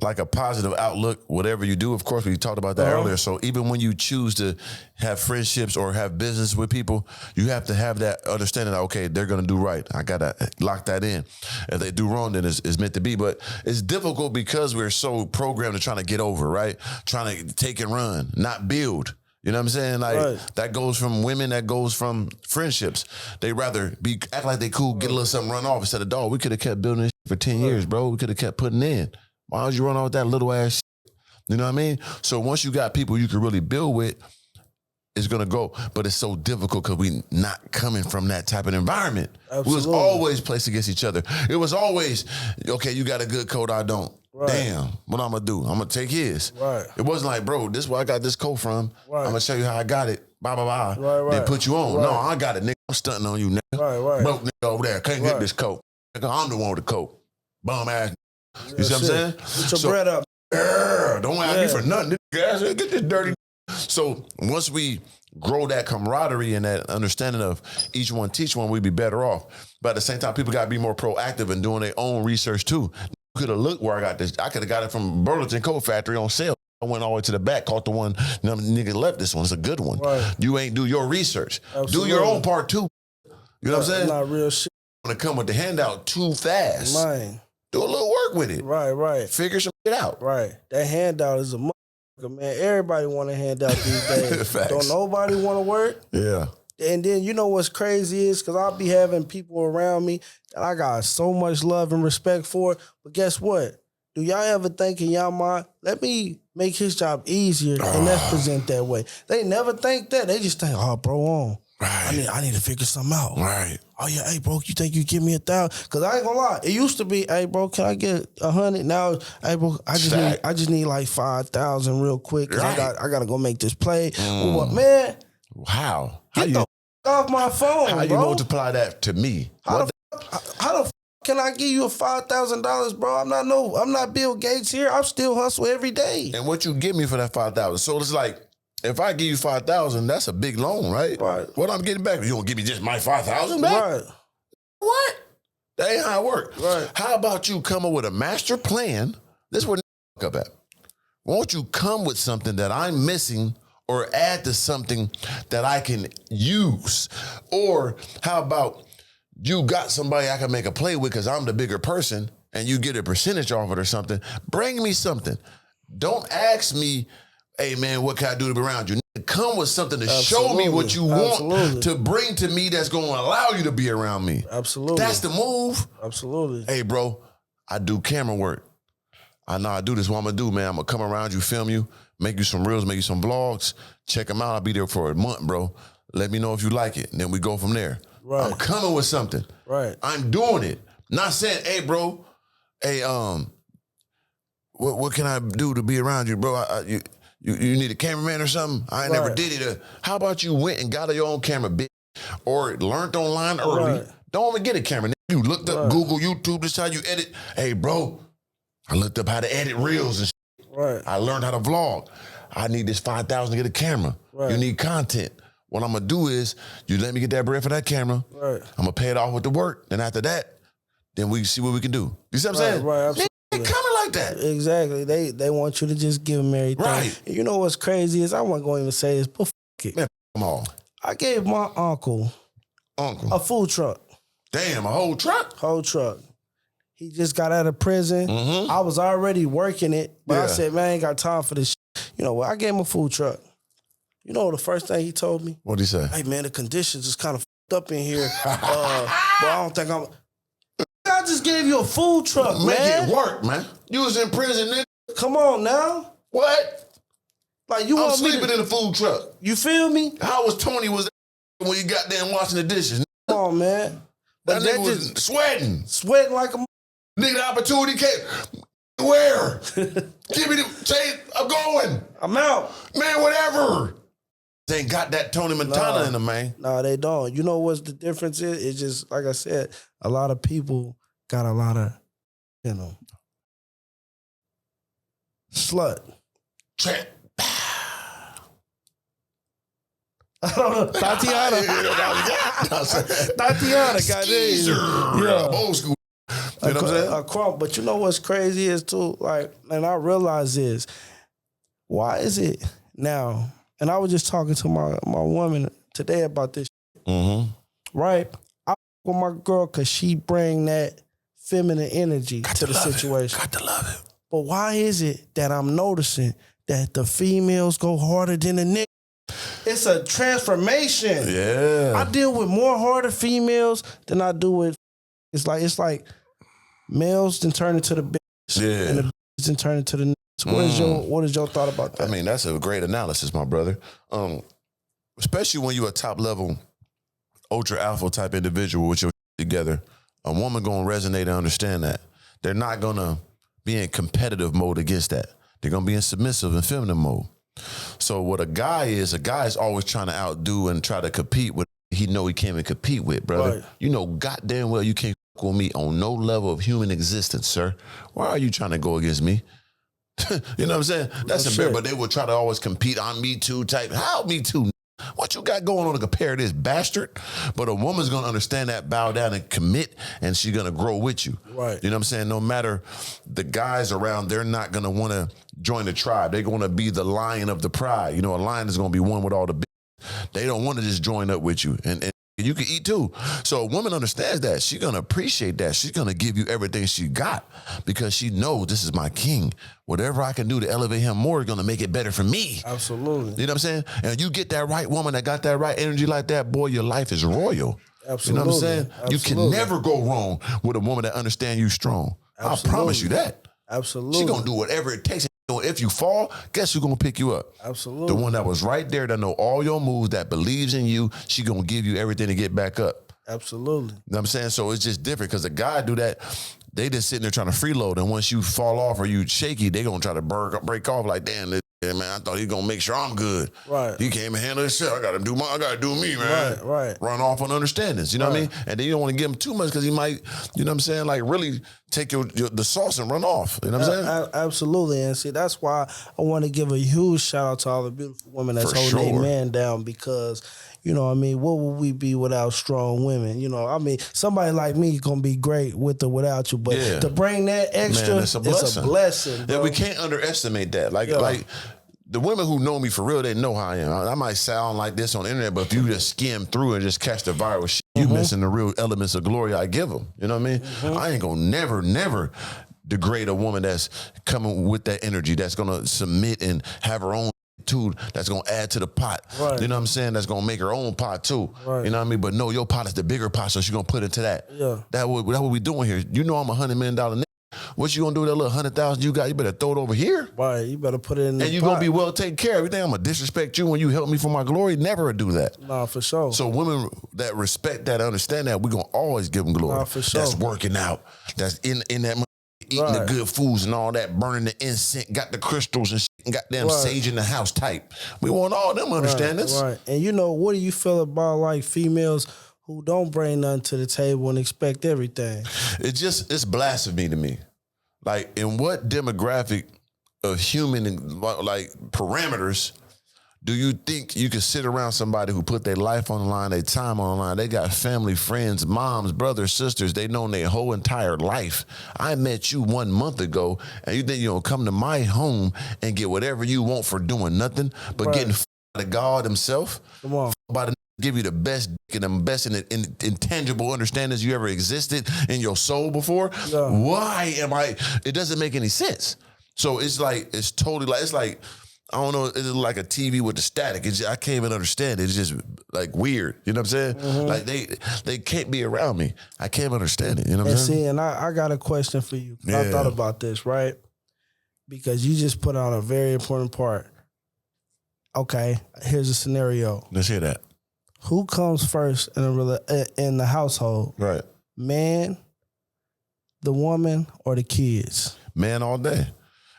like a positive outlook, whatever you do. Of course, we talked about that earlier. So even when you choose to have friendships or have business with people, you have to have that understanding that, okay, they're going to do right. I got to lock that in. If they do wrong, then it's meant to be. But it's difficult because we're so programmed to trying to get over, right? Trying to take and run, not build. You know what I'm saying? Like that goes from women, that goes from friendships. They rather act like they cool, get a little something, run off instead of, dog, we could have kept building this for 10 years, bro. We could have kept putting in. Why would you run off with that little ass shit? You know what I mean? So once you got people you can really build with, it's going to go. But it's so difficult because we not coming from that type of environment. Absolutely. We was always placed against each other. It was always, okay, you got a good coat, I don't. Right. Damn, what I'm going to do? I'm going to take his. Right. It wasn't like, bro, this is where I got this coat from. Right. I'm going to show you how I got it. blah, blah, blah. Right. They put you on. No, I got it, nigga. I'm stunting on you, nigga. Right. Broke nigga over there. Can't get this coat. Nigga, I'm the one with the coat. Bum ass. You see what I'm saying? Get your bread up. Don't ask me for nothing. Guys, get this dirty. So once we grow that camaraderie and that understanding of each one teach one, we'd be better off. But at the same time, people got to be more proactive in doing their own research too. Could have looked where I got this. I could have got it from Burlington Coat Factory on sale. I went all the way to the back, caught the one. Nigga left this one. It's a good one. Right. You ain't do your research. Absolutely. Do your own part too. You know what I'm saying? Not real shit. Want to come with the handout too fast. Man. Do a little work with it. Right. Figure some shit out. Right. That handout is a motherfucker, man. Everybody want a handout these days. Don't nobody want to work? Yeah. And then you know what's crazy is because I'll be having people around me that I got so much love and respect for. But guess what? Do y'all ever think in y'all mind, let me make his job easier and let's present that way? They never think that. They just think, oh, bro, on. Right. I need to figure something out. Right. Oh, yeah, hey, bro, you think you give me 1,000? Because I ain't gonna lie. It used to be, hey, bro, can I get 100? Now, hey, bro, I just need like 5,000 real quick because I gotta go make this play. But, man. How? Get the off my phone, How you multiply that to me? How the can I give you a $5,000, bro? I'm not Bill Gates here. I'm still hustle every day. And what you give me for that 5,000? So it's like, if I give you 5,000, that's a big loan, right? Right. What I'm getting back? You don't give me just my 5,000 back? Right. What? That ain't how it works. Right. How about you come up with a master plan? This is where up at. Won't you come with something that I'm missing or add to something that I can use? Or how about you got somebody I can make a play with because I'm the bigger person and you get a percentage off it or something? Bring me something. Don't ask me, hey, man, what can I do to be around you? Come with something to show me what you want to bring to me that's going to allow you to be around me. Absolutely. That's the move. Absolutely. Hey, bro, I do camera work. I know I do this. What I'm going to do, man, I'm going to come around you, film you, make you some reels, make you some vlogs. Check them out. I'll be there for a month, bro. Let me know if you like it. And then we go from there. Right. I'm coming with something. Right. I'm doing it. Not saying, hey, bro, hey, what can I do to be around you, bro? You need a cameraman or something? I ain't never did it. How about you went and got your own camera, bitch, or learned online early? Right. Don't even get a camera. You looked up Google, YouTube, this is how you edit. Hey, bro, I looked up how to edit reels and shit. Right. I learned how to vlog. I need this 5,000 to get a camera. Right. You need content. What I'm gonna do is you let me get that bread for that camera. Right. I'm gonna pay it off with the work. Then after that, then we see what we can do. You see what I'm saying? Right, absolutely. They coming like that. Exactly. They want you to just give them everything. Right. And you know what's crazy is I wasn't going to even say this, but it. Man, come on. I gave my uncle a food truck. Damn, a whole truck? Whole truck. He just got out of prison. Mm-hmm. I was already working it, but I said, man, I ain't got time for this shit. You know what? I gave him a food truck. You know the first thing he told me? What'd he say? Hey, man, the conditions is kind of up in here, but I don't think I'm... I just gave you a food truck, man. Make it work, man. You was in prison, nigga. Come on now. What? Like you I'm want sleeping in a food truck. You feel me? How was Tony was when you got there washing the dishes? Come on, man. But that nigga was sweating. Sweating like a... Nigga, the opportunity came. Where? Give me the... Say, I'm going. I'm out. Man, whatever. They ain't got that Tony Montana in them, man. No, they don't. You know what's the difference is? It's just, like I said, a lot of people got a lot of, slut. Tatiana. Tatiana got it. Yeah. Old school. You know what I'm saying? A crump. But you know what's crazy is too, like, and I realize is, why is it now? And I was just talking to my woman today about this shit, right? I with my girl because she bring that feminine energy to the situation. Got to love it. But why is it that I'm noticing that the females go harder than the niggas? It's a transformation. Yeah. I deal with more harder females than I do with... It's like males then turn into the bitch. Yeah. And the bitch then turn into the niggas. What is your thought about that? I mean, that's a great analysis, my brother. Especially when you're a top level, ultra alpha type individual with your together, a woman gonna resonate and understand that. They're not gonna be in competitive mode against that. They're gonna be in submissive and feminine mode. So what a guy is always trying to outdo and try to compete with he know he can't even compete with, brother. Right. You know goddamn well you can't fuck with me on no level of human existence, sir. Why are you trying to go against me? You know what I'm saying? That's embarrassing. But they would try to always compete on me too type. How me too? What you got going on to compare this bastard? But a woman's gonna understand that, bow down and commit, and she's gonna grow with you. Right. You know what I'm saying? No matter the guys around, they're not gonna wanna join the tribe. They're gonna be the lion of the pride. You know, a lion is gonna be one with all the big. They don't wanna just join up with you. And you can eat too. So a woman understands that. She's gonna appreciate that. She's gonna give you everything she got because she knows this is my king. Whatever I can do to elevate him more is gonna make it better for me. Absolutely. You know what I'm saying? And you get that right woman that got that right energy like that, boy, your life is royal. Absolutely. You know what I'm saying? Absolutely. You can never go wrong with a woman that understands you strong. Absolutely. I promise you that. Absolutely. She's gonna do whatever it takes. If you fall, guess who's gonna pick you up? Absolutely. The one that was right there that know all your moves, that believes in you, she gonna give you everything to get back up. Absolutely. You know what I'm saying? So it's just different because the guy do that, they just sitting there trying to freeload, and once you fall off or you shaky, they gonna try to break off like, damn, man, I thought he gonna make sure I'm good. Right. He can't even handle this shit. I gotta do me, man. Right. Run off on understandings. You know what I mean? And then you don't want to give him too much because he might, you know what I'm saying, like really take the sauce and run off. You know what I'm saying? Absolutely. And see, that's why I want to give a huge shout out to all the beautiful women that's holding their man down because, you know what I mean, what would we be without strong women? You know, I mean, somebody like me going to be great with or without you, but to bring that extra, man, it's a blessing. Bro. Yeah, we can't underestimate that. Like the women who know me for real, they know how I am. I might sound like this on the internet, but if you just skim through and just catch the viral shit, you missing the real elements of glory I give them. You know what I mean? I ain't gonna never degrade a woman that's coming with that energy, that's gonna submit and have her own attitude, that's gonna add to the pot. Right. You know what I'm saying? That's gonna make her own pot too. Right. You know what I mean? But no, your pot is the bigger pot, so she's gonna put into that. Yeah. That's what we doing here. You know I'm $100 million nigga. What you gonna do with that little 100,000 you got? You better throw it over here. Right, you better put it in the And you pot. gonna be well taken care of. You think I'm gonna disrespect you when you help me for my glory? Never do that. Nah, for sure. So women that respect that, understand that, we gonna always give them glory. Nah, for sure. That's working out. That's in that money, eating the good foods and all that, burning the incense, got the crystals and shit, and goddamn sage in the house type. We want all them understandings. Right. And you know, what do you feel about like females who don't bring nothing to the table and expect everything? It's blasphemy to me. Like, in what demographic of human like parameters do you think you can sit around somebody who put their life on the line, their time on the line? They got family, friends, moms, brothers, sisters. They know their whole entire life. I met you 1 month ago, and you think you're gonna come to my home and get whatever you want for doing nothing but getting by the God himself? Come on. By the give you the best and the best in intangible understandings you ever existed in your soul before. Yeah. Why am I? It doesn't make any sense. So it's like, it's totally like, it's like, I don't know, it's like a TV with the static. I can't even understand it. It's just like weird. You know what I'm saying? Like they can't be around me. I can't understand it. You know what I'm saying? See, and I got a question for you. I thought about this, right? Because you just put on a very important part. Okay, here's a scenario. Let's hear that. Who comes first in the household? Right. Man, the woman, or the kids? Man all day.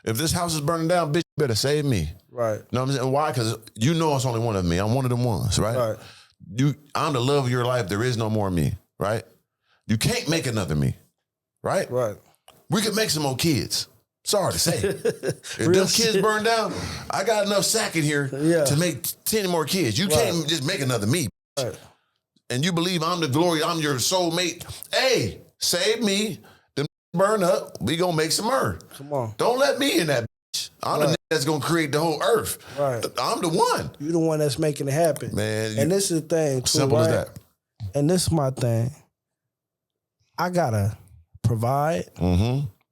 If this house is burning down, bitch, you better save me. Right. You know what I'm saying? Why? Because you know it's only one of me. I'm one of them ones, right? Right. I'm the love of your life. There is no more me, right? You can't make another me, right? Right. We could make some more kids. Sorry to say. If them kids burn down, I got enough sack in here to make 10 more kids. You can't just make another me. Right. And you believe I'm the glory, I'm your soulmate. Hey, save me. Them burn up. We gonna make some more. Come on. Don't let me in that bitch. I'm the nigga that's gonna create the whole earth. Right. I'm the one. You the one that's making it happen. Man. And this is the thing, too, simple as that. And this is my thing. I gotta provide,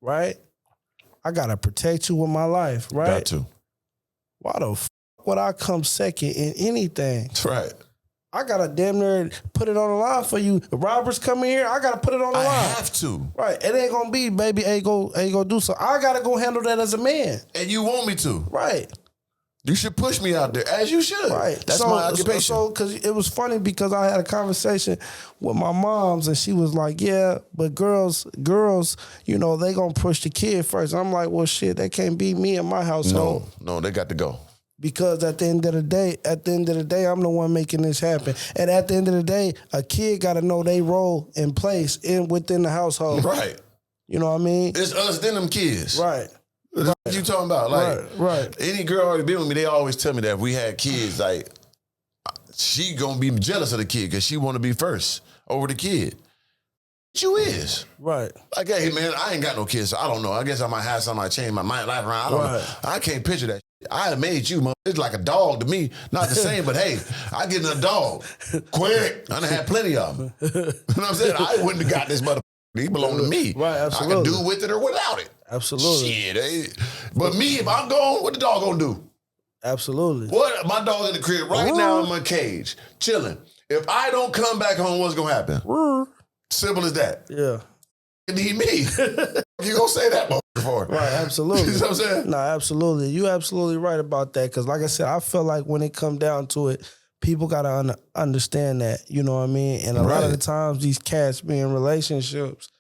right? I gotta protect you with my life, right? Got to. Why the f would I come second in anything? That's right. I gotta damn near put it on the line for you. If Robert's coming here, I gotta put it on the line. I have to. Right. It ain't gonna be, baby, ain't gonna do so. I gotta go handle that as a man. And you want me to. Right. You should push me out there, as you should. Right. That's my occupation. So, because it was funny because I had a conversation with my moms and she was like, yeah, but girls, you know, they gonna push the kid first. I'm like, well, shit, that can't be me in my household. No, they got to go. Because at the end of the day, I'm the one making this happen. And at the end of the day, a kid got to know they role and place within the household. Right. You know what I mean? It's us, then them kids. Right. What you talking about? Like, right. Any girl already been with me, they always tell me that if we had kids, like, she gonna be jealous of the kid because she want to be first over the kid. You is. Right. Like, hey, man, I ain't got no kids, so I don't know. I guess I might have something, I change my mind life around. I don't know. I can't picture that. I made you, man. It's like a dog to me. Not the same, but hey, I get a dog. Quick. I done had plenty of them. You know what I'm saying? I wouldn't have got this motherfucker. He belong to me. Right, absolutely. I can do with it or without it. Absolutely. Shit, but me, if I'm gone, what the dog gonna do? Absolutely. What? My dog in the crib right now in my cage, chilling. If I don't come back home, what's gonna happen? Simple as that. Yeah. You need me. You gonna say that before? Right, absolutely. You know what I'm saying? No, absolutely. You absolutely right about that. Because like I said, I feel like when it come down to it, people got to understand that. You know what I mean? And a lot of the times these cats be in relationships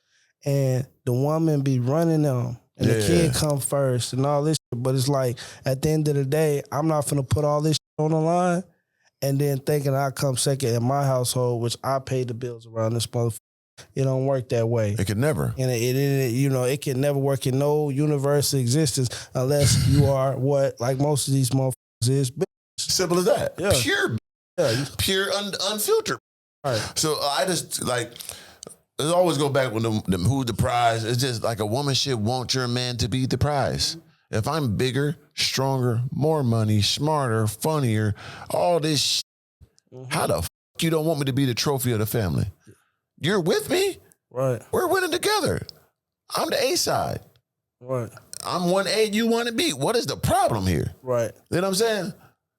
and the woman be running them and the kid come first and all this shit. But it's like, at the end of the day, I'm not finna put all this shit on the line and then thinking I come second in my household, which I pay the bills around this motherfucker. It don't work that way. It could never. And it can never work in no universe of existence unless you are what, like most of these motherfuckers is. Simple as that. Yeah. Pure, unfiltered. Right. So I just, like, it always go back when who's the prize. It's just like a woman should want your man to be the prize. If I'm bigger, stronger, more money, smarter, funnier, all this shit, how the fuck you don't want me to be the trophy of the family? You're with me? Right. We're winning together. I'm the A side. Right. I'm 1A, you 1B. What is the problem here? Right. You know what I'm saying?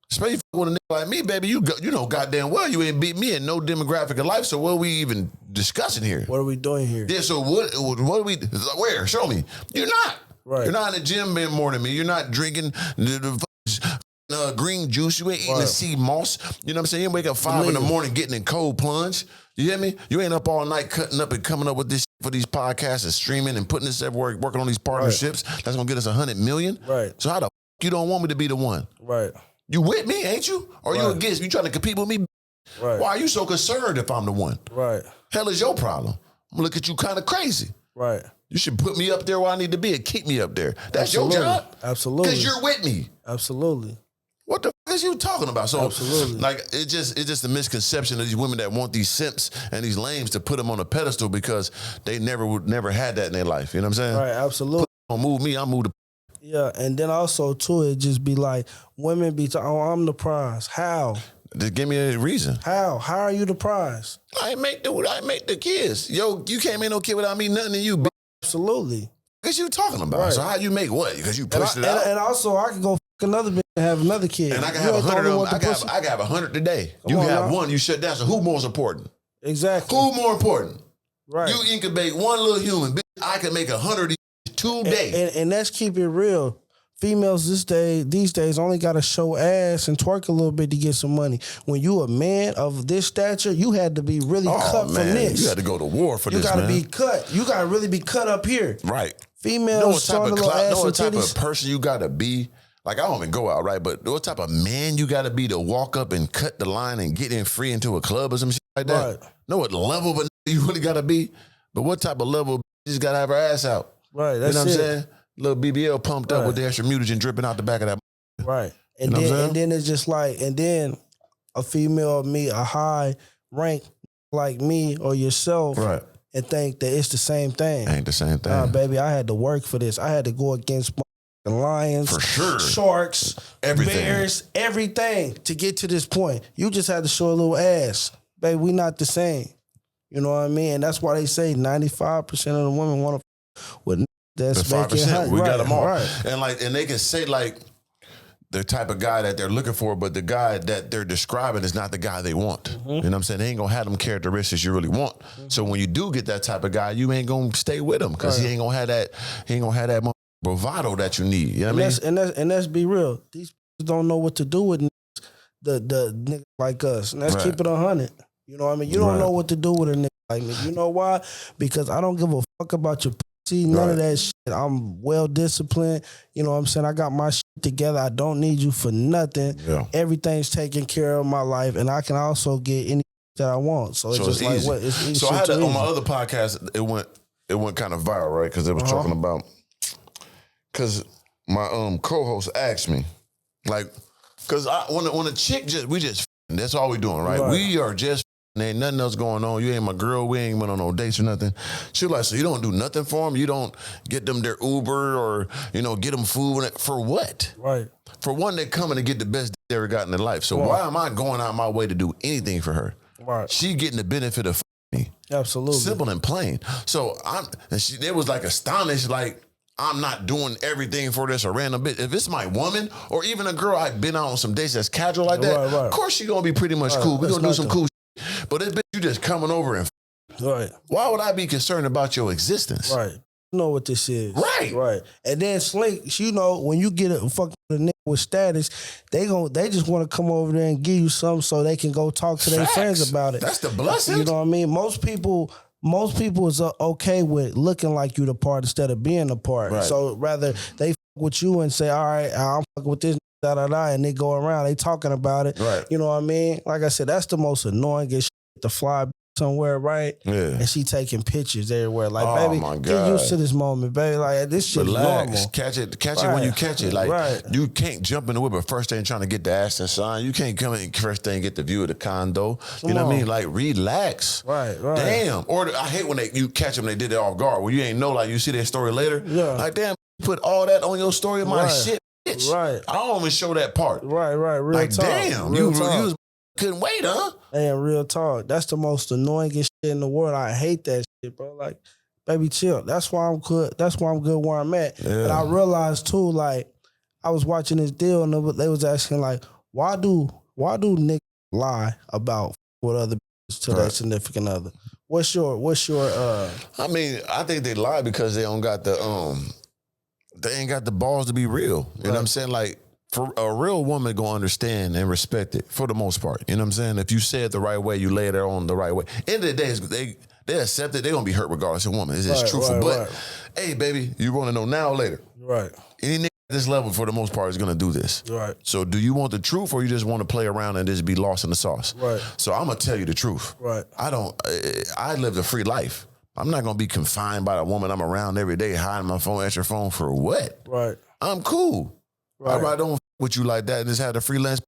Especially with a nigga like me, baby, you know goddamn well you ain't beat me in no demographic of life, so what are we even discussing here? What are we doing here? Yeah, so what are we, where? Show me. You're not. Right. You're not in the gym more than me. You're not drinking the green juice. You ain't eating the sea moss. You know what I'm saying? You wake up 5 in the morning getting in cold plunge. You hear me? You ain't up all night cutting up and coming up with this for these podcasts and streaming and putting this everywhere, working on these partnerships. That's gonna get us 100 million. Right. So how the you don't want me to be the one? Right. You with me, ain't you? Or you against me? You trying to compete with me? Right. Why are you so concerned if I'm the one? Right. Hell is your problem. I'm gonna look at you kind of crazy. Right. You should put me up there where I need to be and keep me up there. That's your job. Absolutely. Because you're with me. Absolutely. What the fuck is you talking about? So, absolutely. Like, it's just a misconception of these women that want these simps and these lames to put them on a pedestal because they never had that in their life. You know what I'm saying? Right, absolutely. Don't move me, I move the. Yeah, and then also too, it just be like women be talking, oh, I'm the prize. How? Just give me a reason. How? How are you the prize? I make the kids. Yo, you can't make no kid without me, nothing to you, bitch. Absolutely. What you talking about? Right. So how you make what? Because you pushed it out. And also, I could go another bitch and have another kid. And I can have 100 of them. I can have 100 today. You have one, you shut down. So who more important? Exactly. Who more important? Right. You incubate one little human. Bitch, I can make 100 today. And let's keep it real. Females these days only got to show ass and twerk a little bit to get some money. When you a man of this stature, you had to be really cut from this. You had to go to war for this, man. You got to be cut. You got to really be cut up here. Right. Females showing a little ass and titties. Know what type of person you got to be? Like, I don't even go out, right? But what type of man you got to be to walk up and cut the line and get in free into a club or some shit like that? Right. Know what level of a you really got to be? But what type of level you just got to have her ass out? Right, that's you know what I'm saying? Little BBL pumped up with the extra mutagen dripping out the back of that. Right. And then it's just like, and then a female meet a high rank like me or yourself and think that it's the same thing. Ain't the same thing. Nah, baby, I had to work for this. I had to go against lions, for sure, sharks, bears, everything to get to this point. You just had to show a little ass. Baby, we not the same. You know what I mean? And that's why they say 95% of the women want to with that's 5%. We got them all. Right. And they can say like the type of guy that they're looking for, but the guy that they're describing is not the guy they want. Mm-hmm. You know what I'm saying? They ain't gonna have them characteristics you really want. Mm-hmm. So when you do get that type of guy, you ain't gonna stay with him because he ain't gonna have that bravado that you need. You know what I mean? And let's be real. These people don't know what to do with the niggas like us. And let's keep it 100. You know what I mean? You don't know what to do with a nigga like me. You know why? Because I don't give a fuck about your See, none of that shit. I'm well disciplined. You know what I'm saying? I got my shit together. I don't need you for nothing. Yeah. Everything's taken care of in my life, and I can also get any that I want. So it's just easy. like what? It's easy. So I had that on my other podcast. It went kind of viral, right? Because it was talking about. Because my co-host asked me, like, because when a chick we just that's all we doing, right? We are just. There ain't nothing else going on. You ain't my girl. We ain't went on no dates or nothing. She was like, so you don't do nothing for them? You don't get them their Uber or, get them food? For what? Right. For one, they're coming to get the best they ever got in their life. So why am I going out my way to do anything for her? Right. She getting the benefit of me. Absolutely. Simple and plain. So they was like astonished, like, I'm not doing everything for this or random bit. If it's my woman or even a girl I've been out on some dates that's casual like that, of course she gonna be pretty much cool. We gonna do some cool shit. But this bitch, you just coming over and why would I be concerned about your existence? Right. You know what this is. Right. Right. And then Slink, when you get a fucking nigga with status, they just want to come over there and give you something so they can go talk to their friends about it. That's the blessing. You know what I mean? Most people is okay with looking like you the part instead of being the part. Right. So rather they fuck with you and say, all right, I'm fucking with this and they go around, they talking about it. Right. You know what I mean? Like I said, that's the most annoying shit to fly somewhere, right? Yeah. And she taking pictures everywhere. Like, baby, my God. get used to this moment, baby. Like, this shit Relax. is normal. Catch it when you catch it. Like, you can't jump in the whip at first thing trying to get the Aston sign. You can't come in first thing get the view of the condo. You know what I mean? Like, relax. Right. Damn. Or I hate when you catch them, they did it off guard. Where you ain't know, like, you see their story later. Yeah. Like, damn, you put all that on your story of my shit. Bitch. Right. I don't even show that part. Right. Real like, talk. damn, real you talk. couldn't wait, huh? Damn, real talk. That's the most annoying shit in the world. I hate that shit, bro. Like, baby, chill. That's why I'm good. That's why I'm good where I'm at. Yeah. But I realized too, like, I was watching this deal and they was asking, like, why do niggas lie about what other bitches to their significant other? What's your I mean, I think they lie because they don't got they ain't got the balls to be real. You know what I'm saying? Like, for a real woman gonna understand and respect it for the most part. You know what I'm saying? If you say it the right way, you lay it on the right way. End of the day, they accept it. They gonna be hurt regardless of woman. It's just truthful. But hey, baby, you want to know now or later? Right. Any nigga at this level, for the most part, is gonna do this. Right. So do you want the truth or you just want to play around and just be lost in the sauce? Right. So I'm gonna tell you the truth. Right. I lived a free life. I'm not gonna be confined by the woman I'm around every day, hiding my phone, answer phone for what? Right. I'm cool. Right. I don't with you like that and just have the freelance.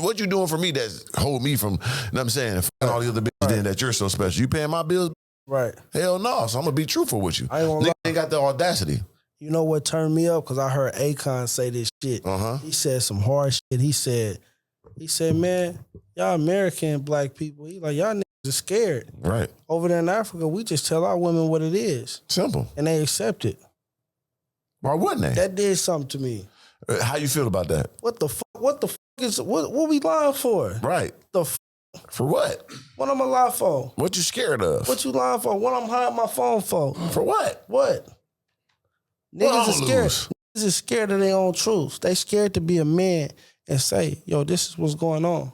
What you doing for me that's hold me from, you know what I'm saying, and all the other bitches then that you're so special. You paying my bills? Right. Hell no. So I'm gonna be truthful with you. I ain't gonna lie. Ain't got the audacity. You know what turned me up? Because I heard Akon say this shit. He said some hard shit. He said, man, y'all American black people, he like, y'all niggas are scared. Right. Over there in Africa, we just tell our women what it is. Simple. And they accept it. Why wouldn't they? That did something to me. How you feel about that? What the fuck is, what we lying for? Right. For what? What I'm lying for? What you scared of? What you lying for? What I'm hiding my phone for? For what? What? Niggas are scared. Niggas are scared of their own truths. They scared to be a man and say, yo, this is what's going on.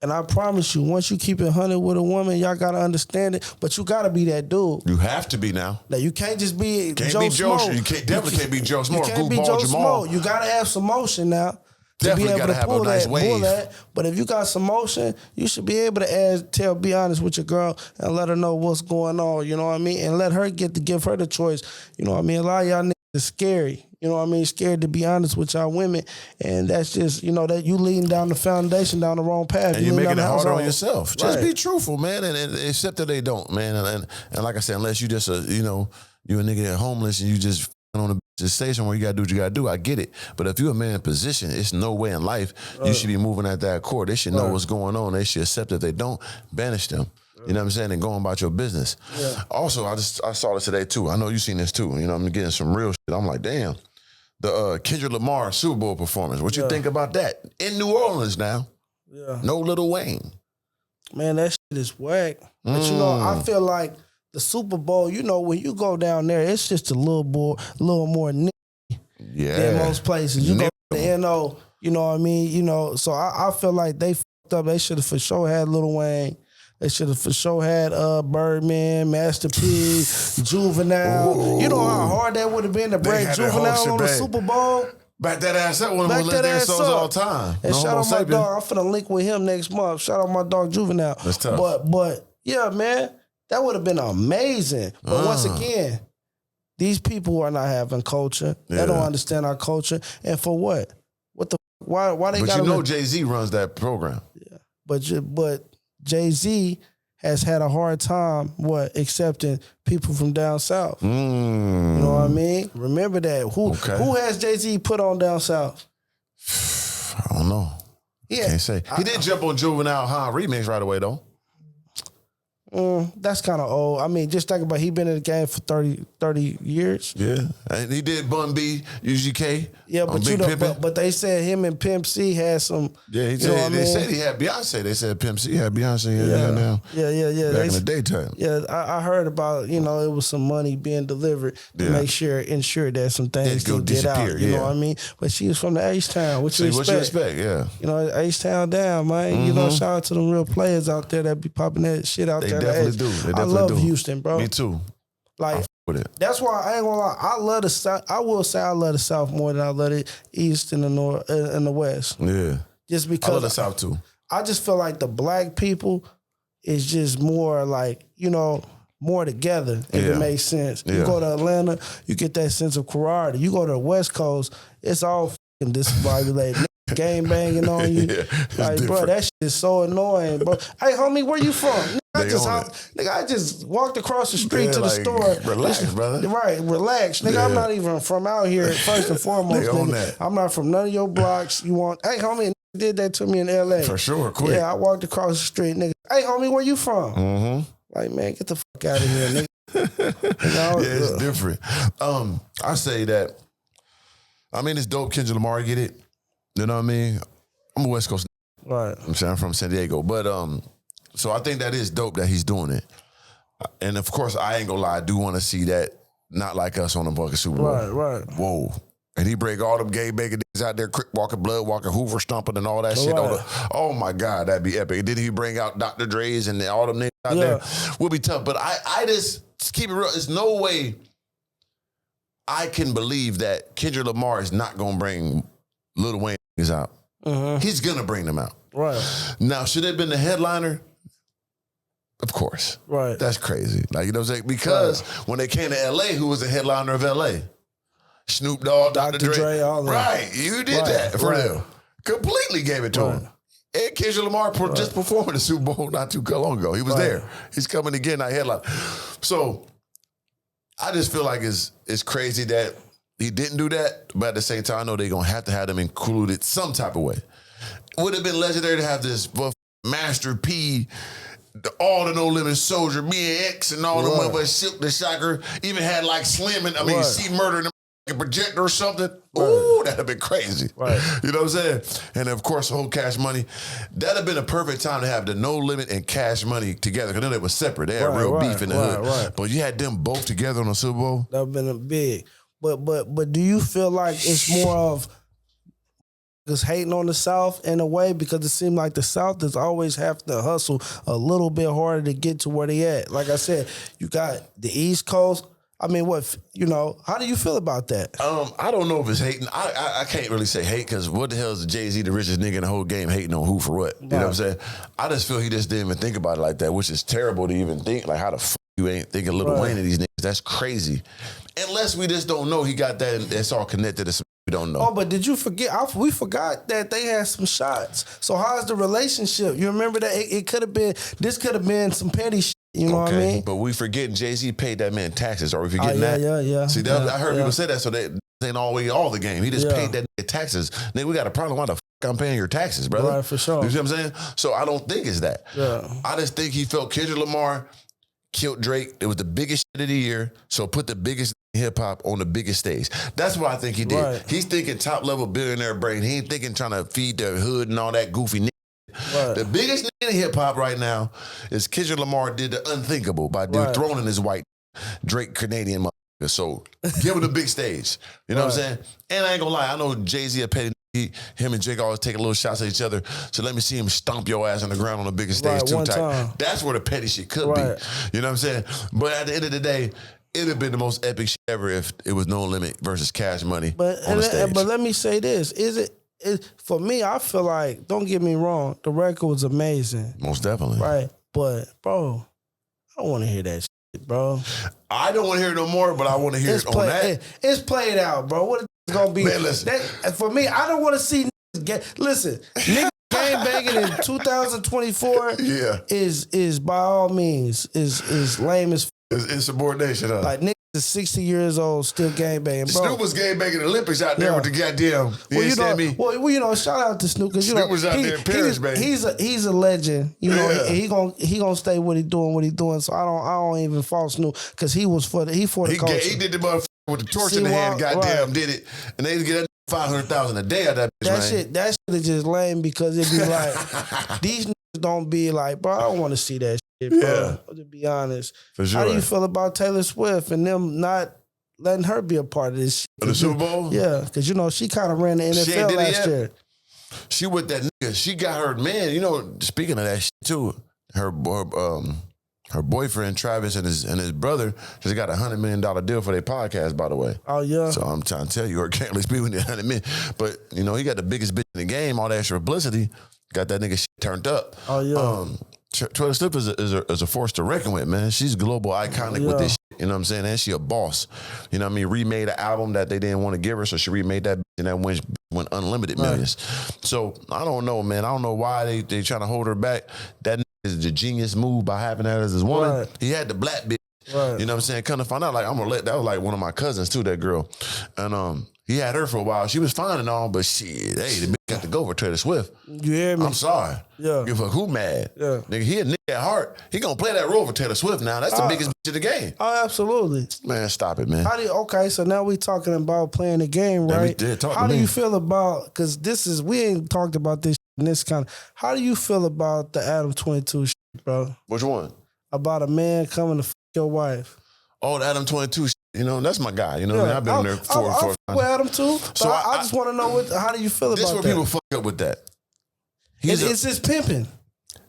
And I promise you, once you keep it 100 with a woman, y'all got to understand it. But you got to be that dude. You have to be now. Now, you can't just be Joe Smo. You definitely can't be Joe Smo. You can't be Joe Smo. You got to have some motion now. Definitely got to have a nice wave. But if you got some motion, you should be able to be honest with your girl and let her know what's going on. You know what I mean? And let her give her the choice. You know what I mean? A lot of y'all niggas is scary. You know what I mean? Scared to be honest with y'all women. And that's just, that you leading down the foundation down the wrong path. And you're making it harder on yourself. Just be truthful, man. And accept that they don't, man. And like I said, unless you just, you a nigga that homeless and you just on the just say somewhere, you gotta do what you gotta do. I get it. But if you're a man in position, it's no way in life you should be moving at that court. They should know what's going on. They should accept it. If they don't, banish them. You know what I'm saying? And going about your business. Yeah. Also, I saw this today too. I know you seen this too. I'm getting some real shit. I'm like, damn. The Kendrick Lamar Super Bowl performance. What you think about that? In New Orleans now. Yeah. No Lil Wayne. Man, that shit is whack. But I feel like the Super Bowl, when you go down there, it's just a little more than most places. You go to the NO, you know what I mean? So I feel like they fucked up. They should have for sure had Lil Wayne. They should have for sure had Birdman, Master P, Juvenile. Ooh. You know how hard that would have been to break Juvenile on the Super Bowl? Back that ass up, one of the legendary songs all the time. And shout out my dog. I'm finna link with him next month. Shout out my dog Juvenile. That's tough. But yeah, man, that would have been amazing. But once again, these people are not having culture. Yeah. They don't understand our culture. And for what? What the? Why they got? But you know Jay-Z runs that program. Yeah. But Jay-Z has had a hard time accepting people from down south. You know what I mean? Remember that. Who has Jay-Z put on down south? I don't know. Yeah. Can't say. He did jump on Juvenile remix right away though. That's kind of old. I mean, just think about he been in the game for 30 years. Yeah. And he did Bun B, UGK. Yeah, but you know, but they said him and Pimp C had some. Yeah, they said he had Beyonce. They said Pimp C had Beyonce now. Yeah. Back in the daytime. Yeah, I heard about, it was some money being delivered to ensure that some things didn't get out. You know what I mean? But she was from the H-Town. What you expect? Yeah. H-Town down, man. Shout out to them real players out there that be popping that shit out there. Definitely do. I love Houston, bro. Me too. Like, that's why I ain't gonna lie. I love the South. I will say I love the South more than I love the East and the North and the West. Yeah. Just because I love the South too. I just feel like the black people is just more like, more together, if it makes sense. You go to Atlanta, you get that sense of camaraderie. You go to the West Coast, it's all fucking discombobulated. Game banging on you. Bro, that shit is so annoying, bro. Hey, homie, where you from? I just walked across the street to the store. Relax, brother. Right, relax. Nigga, I'm not even from out here, first and foremost. Nigga. I'm not from none of your blocks. Hey, homie, did that to me in L.A. For sure, quick. Yeah, I walked across the street, nigga. Hey, homie, where you from? Mm-hmm. Like, man, get the fuck out of here, nigga. It's different. I say that, it's dope Kendrick Lamar get it. You know what I mean? I'm a West Coast. Right. I'm from San Diego. But so I think that is dope that he's doing it. And of course, I ain't gonna lie, I do want to see that Not Like Us on the fucking Super Bowl. Right. Whoa. And he break all them gay bacon niggas out there, crick walking, blood walking, Hoover stomping and all that shit. Oh my God, that'd be epic. Did he bring out Dr. Dre's and all them niggas out there? Would be tough. But I just keep it real. There's no way I can believe that Kendrick Lamar is not gonna bring Lil Wayne out. He's gonna bring them out. Right. Now, should it have been the headliner? Of course. Right. That's crazy. Like, you know what I'm saying? Because when they came to LA, who was the headliner of LA? Snoop Dogg, Dr. Dre, all that. Right. You did that for real. Completely gave it to him. And Kendrick Lamar just performed in the Super Bowl not too long ago. He was there. He's coming again, that headline. So I just feel like it's crazy that he didn't do that, but at the same time, I know they're going to have them included some type of way. Would have been legendary to have this Master P, all the No Limit Soldier, me and X, and all them motherfuckers, Silk the Shocker, even had like Slim and, C-Murder and a projector or something. Ooh, that'd have been crazy. Right. You know what I'm saying? And of course, the whole Cash Money. That'd have been a perfect time to have the No Limit and Cash Money together, because then they were separate. They had real beef in the hood. Right. But you had them both together on the Super Bowl. That would have been a big. But do you feel like it's more of just hating on the South in a way, because it seemed like the South does always have to hustle a little bit harder to get to where they at? Like I said, you got the East Coast. How do you feel about that? I don't know if it's hating. I can't really say hate, because what the hell is Jay-Z, the richest nigga in the whole game, hating on who for what? You know what I'm saying? I just feel he just didn't even think about it like that, which is terrible to even think. Like, how the fuck you ain't thinking Lil Wayne of these niggas? That's crazy. Unless we just don't know he got that and it's all connected to some we don't know. Oh, but did you forget? We forgot that they had some shots. So how's the relationship? You remember that? This could have been some petty shit. You know what I mean? But we forgetting Jay-Z paid that man taxes. Are we forgetting that? Yeah. See, I heard people say that, so they ain't always all the game. He just paid that nigga taxes. Nigga, we got a problem. Why the fuck I'm paying your taxes, brother? Right, for sure. You see what I'm saying? So I don't think it's that. Yeah. I just think he felt Kendrick Lamar killed Drake. It was the biggest shit of the year, so put the biggest hip-hop on the biggest stage. That's what I think he did. Right. He's thinking top-level billionaire brain. He ain't thinking trying to feed the hood and all that goofy nigga. Right. The biggest nigga in hip-hop right now is Kendrick Lamar did the unthinkable by dethroning his white Drake Canadian motherfucker. So give him the big stage. You know what I'm saying? And I ain't gonna lie, I know Jay-Z a petty him and Jake always taking little shots at each other. So let me see him stomp your ass on the ground on the biggest stage too tight. That's where the petty shit could be. You know what I'm saying? But at the end of the day, it'd have been the most epic shit ever if it was No Limit versus Cash Money on the stage. But let me say this: for me, I feel like, don't get me wrong, the record was amazing. Most definitely. Right. But, bro, I don't want to hear that shit, bro. I don't want to hear it no more, but I want to hear it on that. It's played out, bro. What is it going to be? Man, listen. For me, I don't want to see niggas listen, niggas gangbanging in 2024 is by all means, is lame as It's insubordination, huh? Like, niggas is 60 years old, still gangbanging, bro. Snoop was gangbanging the Olympics out there with the goddamn, you know, shout out to Snoop, because, Snoop was out there in Paris, baby. He's a legend. You know, he gonna stay what he doing, so I don't even fault Snoop, because he for the culture. He did the motherfucker with the torch in the hand, goddamn, did it. And they get $500,000 a day out of that bitch, That shit is just lame, because it be like, these niggas don't be like, bro, I don't want to see that shit, bro. To be honest. For sure. How do you feel about Taylor Swift and them not letting her be a part of this shit? Of the Super Bowl? Yeah, because, you know, she kind of ran the NFL last year. She with that nigga. She got her man. You know, speaking of that shit too, her boyfriend Travis and his brother just got $100 million deal for their podcast, by the way. Oh yeah. So I'm trying to tell you, Organikally speaking, $100 million. But you know, he got the biggest bitch in the game. All that extra publicity got that nigga shit turned up. Oh yeah. Taylor Swift is a force to reckon with, man. She's global iconic with this shit, you know what I'm saying? And she a boss. You know what I mean? Remade an album that they didn't want to give her, so she remade that bitch, and that went unlimited millions. So I don't know, man. I don't know why they trying to hold her back. That is the genius move by having that as his woman. Right. He had the black bitch. Right. You know what I'm saying? Kind of find out, like, that was like one of my cousins too, that girl. And he had her for a while. She was fine and all, but shit, the bitch got to go for Taylor Swift. You hear me? I'm sorry. Yeah. Give a fuck who mad. Yeah. Nigga, he a nigga at heart. He gonna play that role for Taylor Swift now. That's the biggest bitch in the game. Oh, absolutely. Man, stop it, man. Okay, so now we talking about playing the game, right? How do you feel about, because we ain't talked about this in this kind of, how do you feel about the Adam 22 shit, bro? Which one? About a man coming to fuck your wife. Oh, the Adam 22 shit. You know, that's my guy. You know what I mean? I've been in there for with Adam too. So I just want to know how do you feel about that? This is where people fuck up with that. It's his pimping.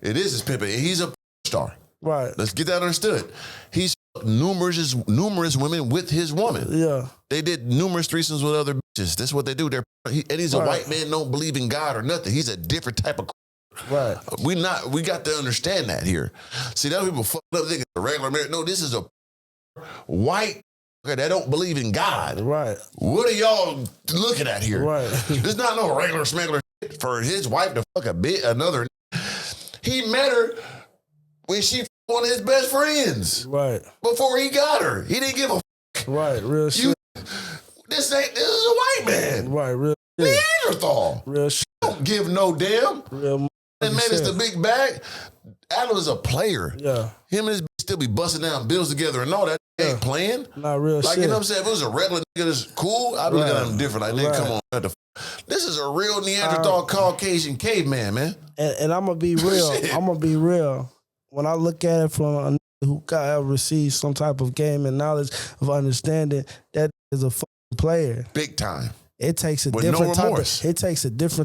It is his pimping. He's a star. Right. Let's get that understood. He's numerous women with his woman. Yeah. They did numerous threesomes with other bitches. That's what they do. And he's a white man, don't believe in God or nothing. He's a different type of. Right. We got to understand that here. See, that people fuck up thinking a regular man. No, this is a white that don't believe in God. Right. What are y'all looking at here? Right. There's not no regular smuggler for his wife to fuck another. He met her when she one of his best friends. Right. Before he got her. He didn't give a fuck. Right, real shit. This is a white man. Right, real shit. Neanderthal. Real shit. Don't give no damn. Real and man, it's the big bag. Adam is a player. Yeah. Him and his bitch still be busting down bills together and all that. Ain't playing. Not real shit. Like, you know what I'm saying? If it was a regular nigga that's cool, I'd be looking at him different. Like, nigga, come on. This is a real Neanderthal Caucasian caveman, man. And I'm going to be real. I'm going to be real. When I look at it from a nigga who received some type of game and knowledge of understanding, that is a fucking player. Big time. It takes a different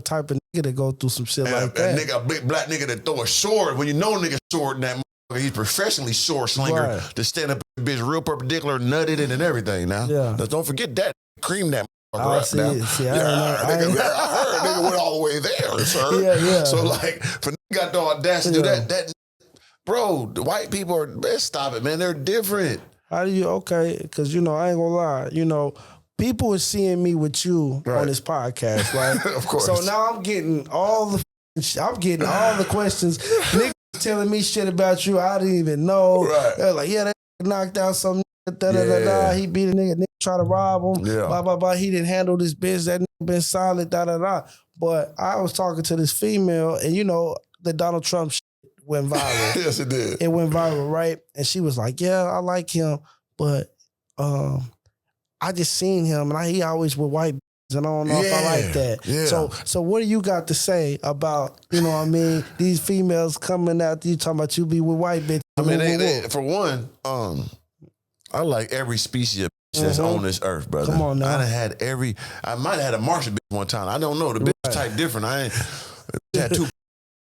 type of nigga to go through some shit like that. A big black nigga that throw a sword. When you know a nigga sword in that motherfucker, he's professionally sword slinger to stand up and bitch real perpendicular, nutted it and everything now. Yeah. Don't forget that. Cream that motherfucker up now. I heard nigga went all the way there, sir. Yeah. So like, for nigga got the audacity to do that, bro, the white people are, best stop it, man. They're different. How do you, because, you know, I ain't gonna lie, you know, people are seeing me with you on this podcast, right? Of course. So now I'm getting all the questions. Niggas telling me shit about you I didn't even know. Right. They're like, they knocked out some nigga, he beat a nigga try to rob him, blah, blah, blah. He didn't handle this bitch, that nigga been silent, But I was talking to this female, and you know, the Donald Trump shit went viral. Yes, it did. It went viral, right? And she was like, yeah, I like him, but I just seen him, and he always with white bitches, and I don't know if I like that. Yeah. So what do you got to say about, you know what I mean, these females coming out, you talking about you be with white bitches? I mean, they, for one, I like every species of bitch. that's on this earth, brother. Come on now. I might have had a Martian bitch one time. I don't know. The bitch type different. I ain't had two.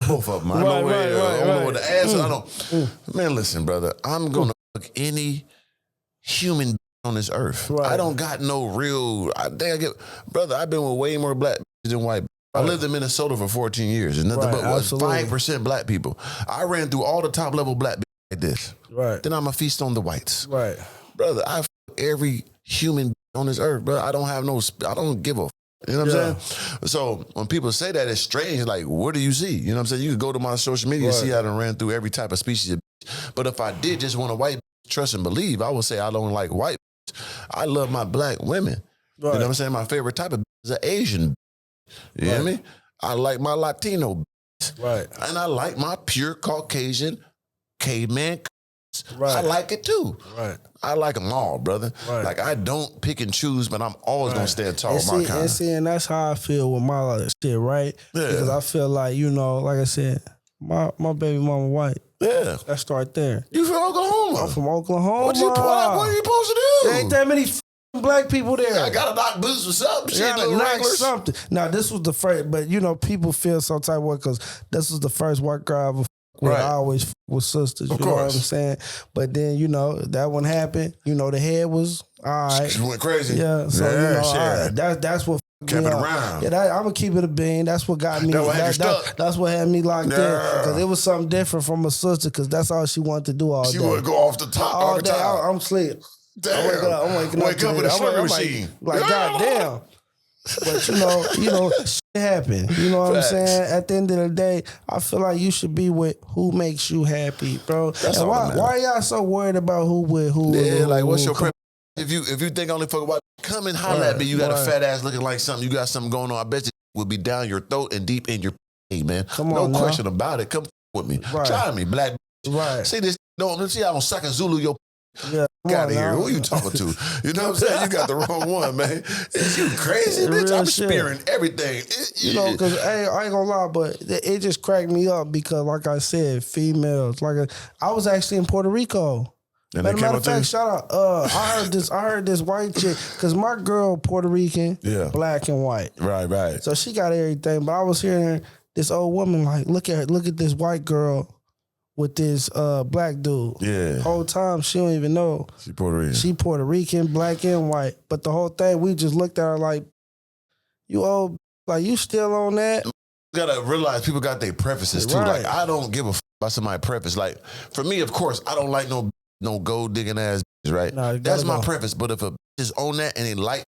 Both of them. I don't know what the ass. I don't. Man, listen, brother. I'm gonna fuck any human on this earth. I don't got no real. Brother. I've been with way more black than white. I lived in Minnesota for 14 years. It's nothing but 5% black people. I ran through all the top level black like this. Then I'm a feast on the whites. Brother. I fuck every human on this earth, bro. I don't give a. You know what I'm saying? So when people say that, it's strange. Like, what do you see? You know what I'm saying? You can go to my social media and see I done ran through every type of species. But if I did just want a white trust and believe, I would say I don't like white. I love my black women. You know what I'm saying? My favorite type of is an Asian. You hear me? I like my Latino. And I like my pure Caucasian caveman. I like it too. I like them all, brother. Like, I don't pick and choose, but I'm always gonna stand tall with my kind. And that's how I feel with my shit, right? Because I feel like, you know, like I said, my baby mama white. Let's start there. You from Oklahoma? I'm from Oklahoma. What are you supposed to do? There ain't that many black people there. I gotta knock boots or something. Knock something. Now, this was the first, but you know, people feel some type of way because this was the first white girl I ever I always f with sisters, you know what I'm saying? But then, you know, that one happened. You know, the head was all right. She went crazy. So, you know, that's what kept it around. I'm going to keep it a bean. That's what got me. That's what had me locked in. Because it was something different from a sister because that's all she wanted to do all day. She would go off the top all the time. I'm asleep. Damn. I'm waking up with a slurping machine. Like, goddamn. But you know, shit happen. You know what I'm saying? At the end of the day, I feel like you should be with who makes you happy, bro. That's and why are y'all so worried about who with who? Like, what's your preference? If you think only fuck about, come and holler at me. You got a fat ass looking like something. You got something going on. I bet you will be down your throat and deep in your man. Come on, no question about it. Come with me. Try me, black. See this? Let's see. I don't suck a Zulu your. Get out of here. Who you talking to? You know what I'm saying? You got the wrong one, man. You crazy, bitch. I'm spearing everything. You know, because I ain't gonna lie, but it just cracked me up because, like I said, females. I was actually in Puerto Rico. And matter of fact, shout out. I heard this white chick because my girl Puerto Rican, black and white. Right. So she got everything. But I was hearing this old woman like, look at this white girl with this black dude. Whole time she don't even know. She Puerto Rican. She Puerto Rican, black and white. But the whole thing, we just looked at her like, you old, like you still on that? You gotta realize people got their preferences too. Like, I don't give a f about somebody's preference. Like, for me, of course, I don't like no gold digging ass bitches, right? Nah, that's my preference. But if a bitch is on that and they like,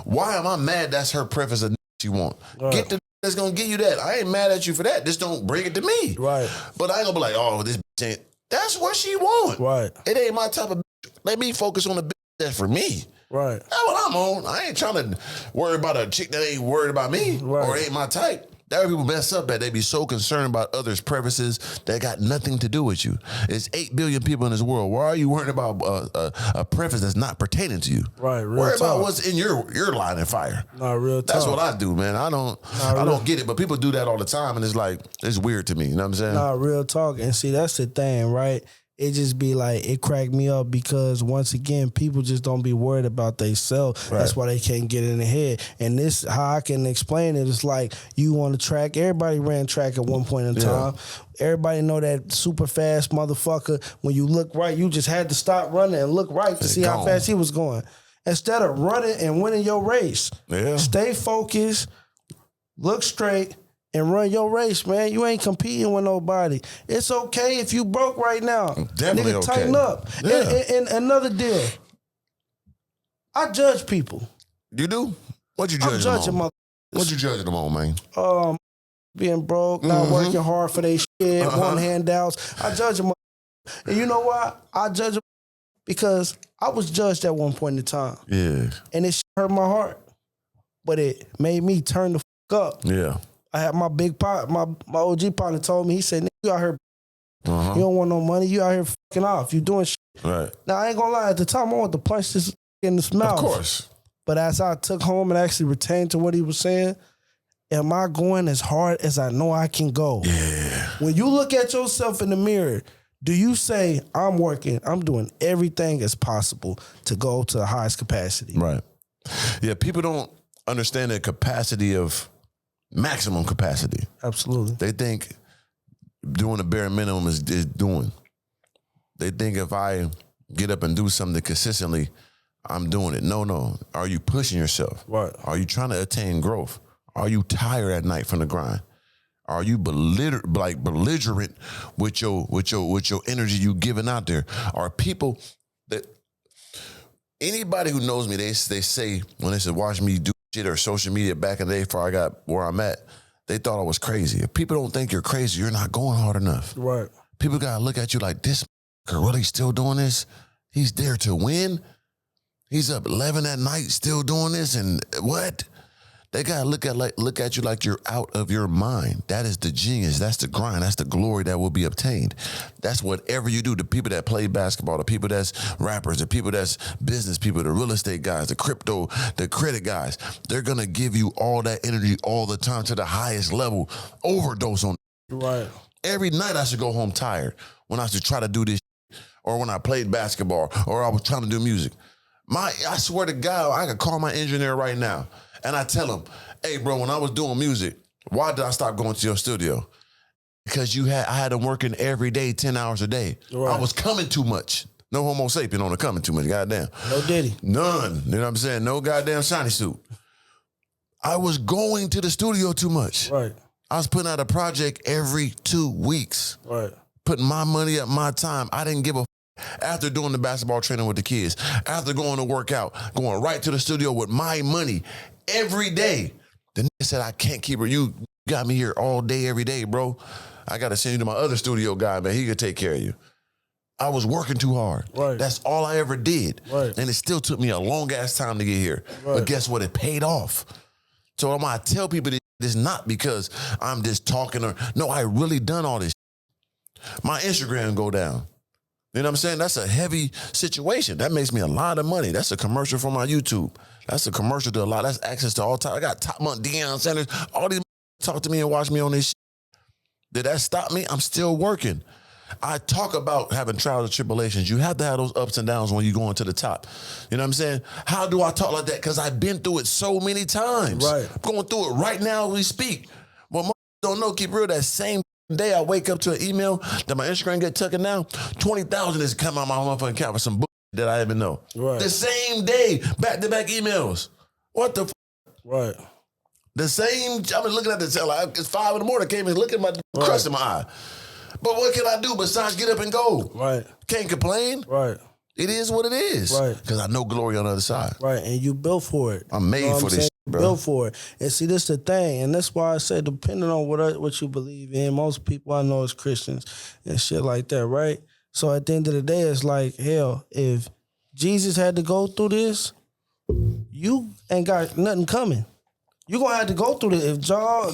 why am I mad that's her preference of she want? Get the that's gonna give you that. I ain't mad at you for that. Just don't bring it to me. But I ain't gonna be like, oh, this bitch ain't. That's what she want. It ain't my type of bitch. Let me focus on the bitch that's for me. That's what I'm on. I ain't trying to worry about a chick that ain't worried about me or ain't my type. That's where people mess up at. They be so concerned about others' preferences that got nothing to do with you. It's 8 billion people in this world. Why are you worried about a preference that's not pertaining to you? Worry about what's in your line of fire. Real talk. That's what I do, man. I don't get it, but people do that all the time, and it's like, it's weird to me. You know what I'm saying? Real talk. And see, that's the thing, right? It just be like, it cracked me up because once again, people just don't be worried about themselves. That's why they can't get in the head. And this, how I can explain it, it's like you on the track. Everybody ran track at one point in time. Everybody know that super fast motherfucker. When you look right, you just had to stop running and look right to see how fast he was going. Instead of running and winning your race, stay focused, look straight, and run your race, man. You ain't competing with nobody. It's okay if you broke right now. Definitely Nigga, tighten up. And another deal. I judge people. You do? What you judging them on? What you judging them on, man? Being broke, not working hard for their shit, wanting handouts. I judge them. And you know why? I judge them because I was judged at one point in time. And it hurt my heart. But it made me turn the fuck up. I had my big pot, my OG partner told me, he said, you out here, you don't want no money, you out here fucking off, you doing shit. Now, I ain't gonna lie, at the time, I wanted to punch this in the mouth. Of course. But as I took home and actually retained to what he was saying, am I going as hard as I know I can go? When you look at yourself in the mirror, Do you say, I'm working, I'm doing everything as possible to go to the highest capacity? Right. Yeah, people don't understand the capacity of maximum capacity. Absolutely. They think doing the bare minimum is doing. They think if I get up and do something consistently, I'm doing it. No. Are you pushing yourself? Right. Are you trying to attain growth? Are you tired at night from the grind? Are you belligerent with your energy you giving out there? Are people that anybody who knows me, they say when they said watch me do shit or social media back in the day before I got where I'm at, they thought I was crazy. If people don't think you're crazy, you're not going hard enough. Right. People gotta look at you like, this really still doing this? He's there to win? He's up 11 at night still doing this, and what? They gotta look at you like you're out of your mind. That is the genius. That's the grind. That's the glory that will be obtained. That's whatever you do. The people that play basketball, the people that's rappers, the people that's business people, the real estate guys, the crypto, the credit guys, they're gonna give you all that energy all the time to the highest level. Overdose on it. Right. Every night I should go home tired when I should try to do this or when I played basketball or I was trying to do music. I swear to God, I could call my engineer right now and I tell him, hey, bro, when I was doing music, why did I stop going to your studio? Because I had them working every day, 10 hours a day. Right. I was coming too much. No homo sapien on the coming too much, goddamn. No Diddy. None, you know what I'm saying? No goddamn shiny suit. I was going to the studio too much. Right. I was putting out a project every 2 weeks. Right. Putting my money up, my time. I didn't give a after doing the basketball training with the kids, after going to work out, going right to the studio with my money every day. The nigga said, I can't keep her. You got me here all day, every day, bro. I got to send you to my other studio guy, man. He could take care of you. I was working too hard. Right. That's all I ever did. Right. And it still took me a long ass time to get here. Right. But guess what? It paid off. So I'm going to tell people this not because I'm just talking or, no, I really done all this. My Instagram go down. You know what I'm saying? That's a heavy situation. That makes me a lot of money. That's a commercial for my YouTube. That's a commercial to a lot. That's access to all time. I got top month Deion Sanders. All these talk to me and watch me on this shit. Did that stop me? I'm still working. I talk about having trials and tribulations. You have to have those ups and downs when you go into the top. You know what I'm saying? How do I talk like that? Because I've been through it so many times. Right. I'm going through it right now as we speak. Well, most don't know, keep real, that same day I wake up to an email that my Instagram get taken down, 20,000 is coming out my motherfucking account for some bullshit that I didn't know. Right. The same day, back-to-back emails. What the Right. The same, I've been looking at this, like, it's 5 in the morning, I came and look at my crust in my eye. But what can I do besides get up and go? Right. Can't complain. Right. It is what it is. Right. Because I know glory on the other side. Right. And you built for it. I'm made for this shit, bro. Built for it. And see, this the thing. And that's why I say, depending on what you believe in, most people I know is Christians and shit like that, right? So at the end of the day, it's like, hell, if Jesus had to go through this, you ain't got nothing coming. You're going to have to go through this. If Job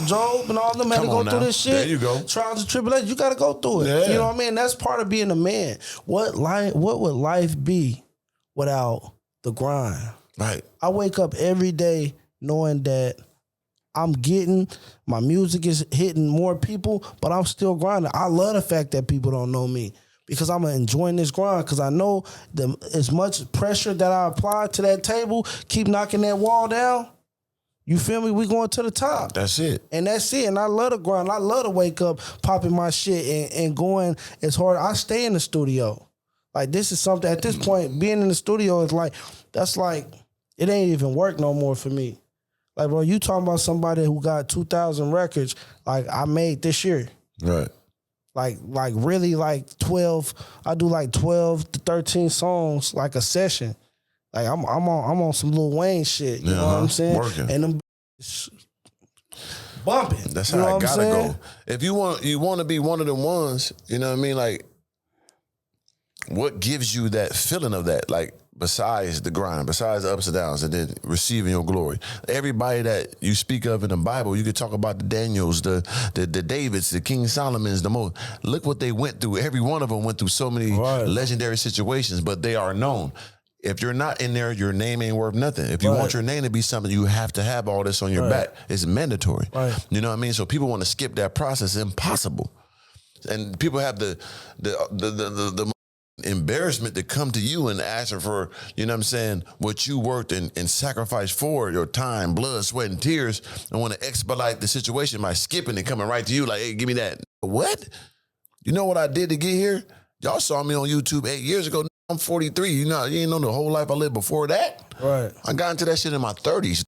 and all them had to go through this shit, there you go. Trials and tribulations, you got to go through it. Yeah. You know what I mean? That's part of being a man. What would life be without the grind? Right. I wake up every day knowing that my music is hitting more people, but I'm still grinding. I love the fact that people don't know me because I'm enjoying this grind because I know as much pressure that I apply to that table, keep knocking that wall down. You feel me? We going to the top. That's it. And that's it. And I love to grind. I love to wake up, popping my shit and going as hard. I stay in the studio. Like, this is something, at this point, being in the studio is like, that's like, it ain't even work no more for me. Like, bro, you talking about somebody who got 2,000 records, like, I made this year. Right. Like really, like 12, I do like 12 to 13 songs, like a session. Like, I'm on some Lil Wayne shit, you know what I'm saying? Working. And them bumping. That's how I gotta go. If you want to be one of the ones, you know what I mean? Like, what gives you that feeling of that? Like, besides the grind, besides the ups and downs, and then receiving your glory. Everybody that you speak of in the Bible, you could talk about the Daniels, the Davids, the King Solomons, the most. Look what they went through. Every one of them went through so many legendary situations, but they are known. If you're not in there, your name ain't worth nothing. If you want your name to be something, you have to have all this on your back. It's mandatory. Right. You know what I mean? So people want to skip that process. It's impossible. And people have the embarrassment to come to you and ask her for, you know what I'm saying, what you worked and sacrificed for, your time, blood, sweat, and tears, and want to expedite the situation by skipping and coming right to you like, hey, give me that. What? You know what I did to get here? Y'all saw me on YouTube 8 years ago. I'm 43. You ain't know the whole life I lived before that. Right. I got into that shit in my 30s.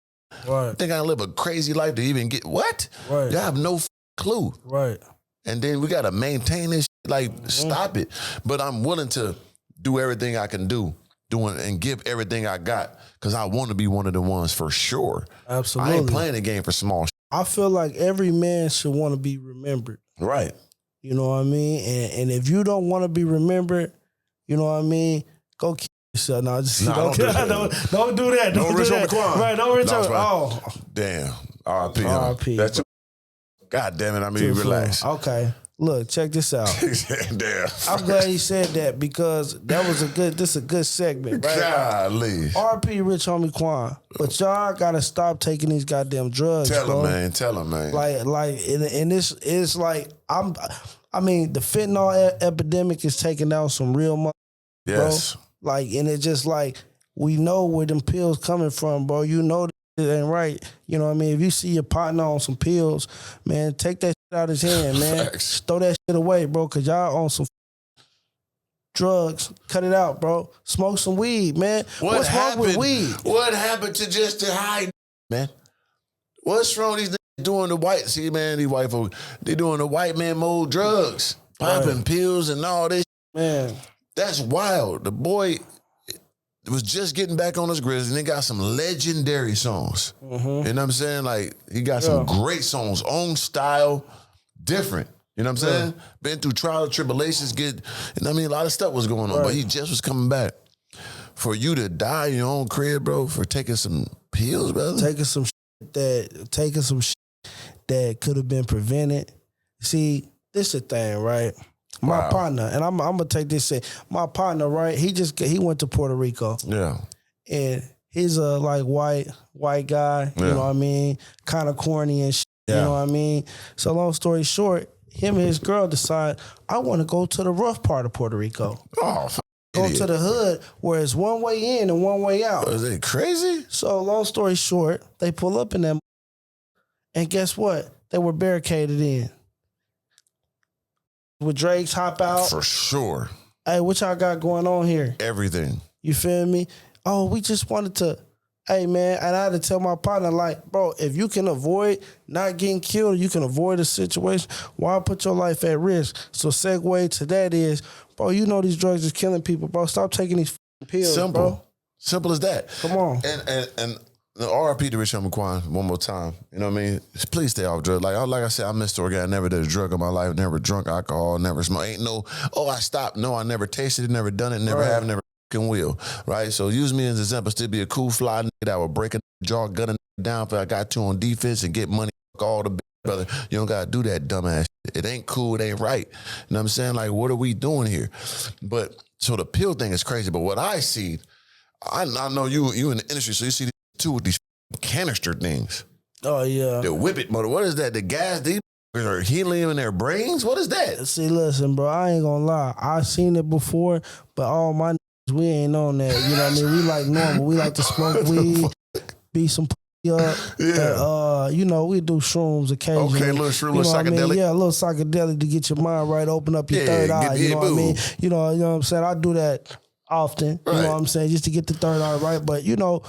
Right. I think I live a crazy life to even get, what? Right. Y'all have no clue. Right. And then we got to maintain this shit, like, stop it. But I'm willing to do everything I can do, and give everything I got, because I want to be one of the ones for sure. Absolutely. I ain't playing the game for small shit. I feel like every man should want to be remembered. Right. You know what I mean? And if you don't want to be remembered, you know what I mean, go kill yourself. No, just don't do that. Don't do that. Don't do that. Right, don't reach out. Oh. Damn. R.I.P. R.I.P. That's God damn it. I mean, relax. Okay. Look, check this out. Damn. I'm glad he said that, because this is a good segment, right? Golly. R.P. Rich Homie Quan. But y'all gotta stop taking these goddamn drugs, Tell him, man. And this is like, I mean, the fentanyl epidemic is taking out some real money, yes, bro. Like, and it's just like, we know where them pills coming from, bro. You know it ain't right. You know what I mean? If you see your partner on some pills, man, take that shit out of his hand, man. Throw that shit away, bro, because y'all on some drugs. Cut it out, bro. Smoke some weed, man. What's wrong with weed? What happened to just the high, man? What's wrong with these niggas doing the white? See, man, these white folks, they doing the white man mode drugs. Popping pills and all this. Man. That's wild. The boy was just getting back on his grizz, and he got some legendary songs. You know what I'm saying? Like, he got some great songs, own style, different. You know what I'm saying? Been through trials, tribulations, a lot of stuff was going on, but he just was coming back. For you to die in your own crib, bro, for taking some pills, brother? Taking some shit that could have been prevented. See, this is the thing, right? My partner, and I'm gonna take this. My partner, right? He went to Puerto Rico. Yeah, and he's a like white guy. You know what I mean? Kind of corny and shit. You know what I mean? So long story short, him and his girl decide, I want to go to the rough part of Puerto Rico. Oh, go to the hood where it's one way in and one way out. Is it crazy? So long story short, they pull up in that, and guess what? They were barricaded in. Would Drake's hop out? For sure. Hey, what y'all got going on here? Everything. You feel me? Oh, we just wanted to, hey man, and I had to tell my partner, like, bro, if you can avoid not getting killed, you can avoid a situation, why put your life at risk? So segue to that is, bro, you know these drugs is killing people, bro. Stop taking these pills, bro. Simple as that. Come on. And the RIP to Rich Homie Quan one more time. You know what I mean? Please stay off drugs. Like I said, I missed Organik. I never did a drug in my life. Never drunk alcohol. Never smoked. Ain't no, I stopped. No, I never tasted it. Never done it. Never have. Never fucking will. Right? So use me as an example. Still be a cool fly nigga that would break a jaw, gun a down if I got you on defense and get money. All the brother. You don't gotta do that dumbass shit. It ain't cool. It ain't right. You know what I'm saying? Like, what are we doing here? But so the pill thing is crazy. But what I see, I know you in the industry, so you see too with these canister things. Oh yeah. The whip it motor. What is that? The gas these are helium in their brains? What is that? See, listen, bro, I ain't gonna lie. I seen it before, but all my we ain't on that. You know what I mean? We like normal. We like to smoke weed, be some up. Yeah. You know, we do shrooms occasionally. Okay, little shroom, you know little psychedelic. I mean? Yeah, a little psychedelic to get your mind right, open up your third eye. You know what I mean? You know what I'm saying? I do that often. You know what I'm saying? Just to get the third eye right. But you know,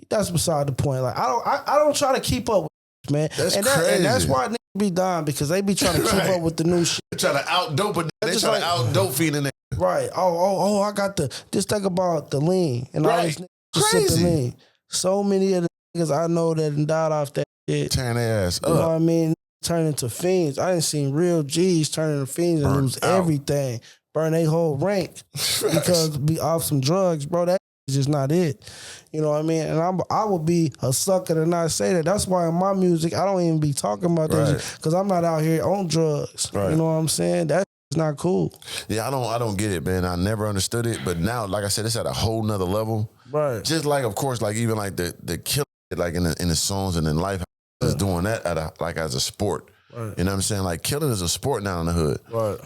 that's beside the point. Like I don't try to keep up with this, man. That's crazy. And that's why niggas be dying, because they be trying to keep up with the new shit. They trying to out-dope it. They trying to out-dope feed in there. Right. Oh, I got just think about the lean and all these niggas Crazy. Lean. So many of the niggas I know that done died off that shit. Tearing their ass up. You know what I mean? Turn into fiends. I done seen real G's turn into fiends and lose everything. Burn their whole rank because be off some drugs, bro. That is just not it. You know what I mean? And I would be a sucker to not say that. That's why in my music, I don't even be talking about that shit, because I'm not out here on drugs. You know what I'm saying? That's not cool. Yeah, I don't get it, man. I never understood it. But now, like I said, it's at a whole nother level. Right. Just like, of course, like even like the killing, like in the songs and in life, is doing that as a sport. You know what I'm saying? Like killing is a sport now in the hood,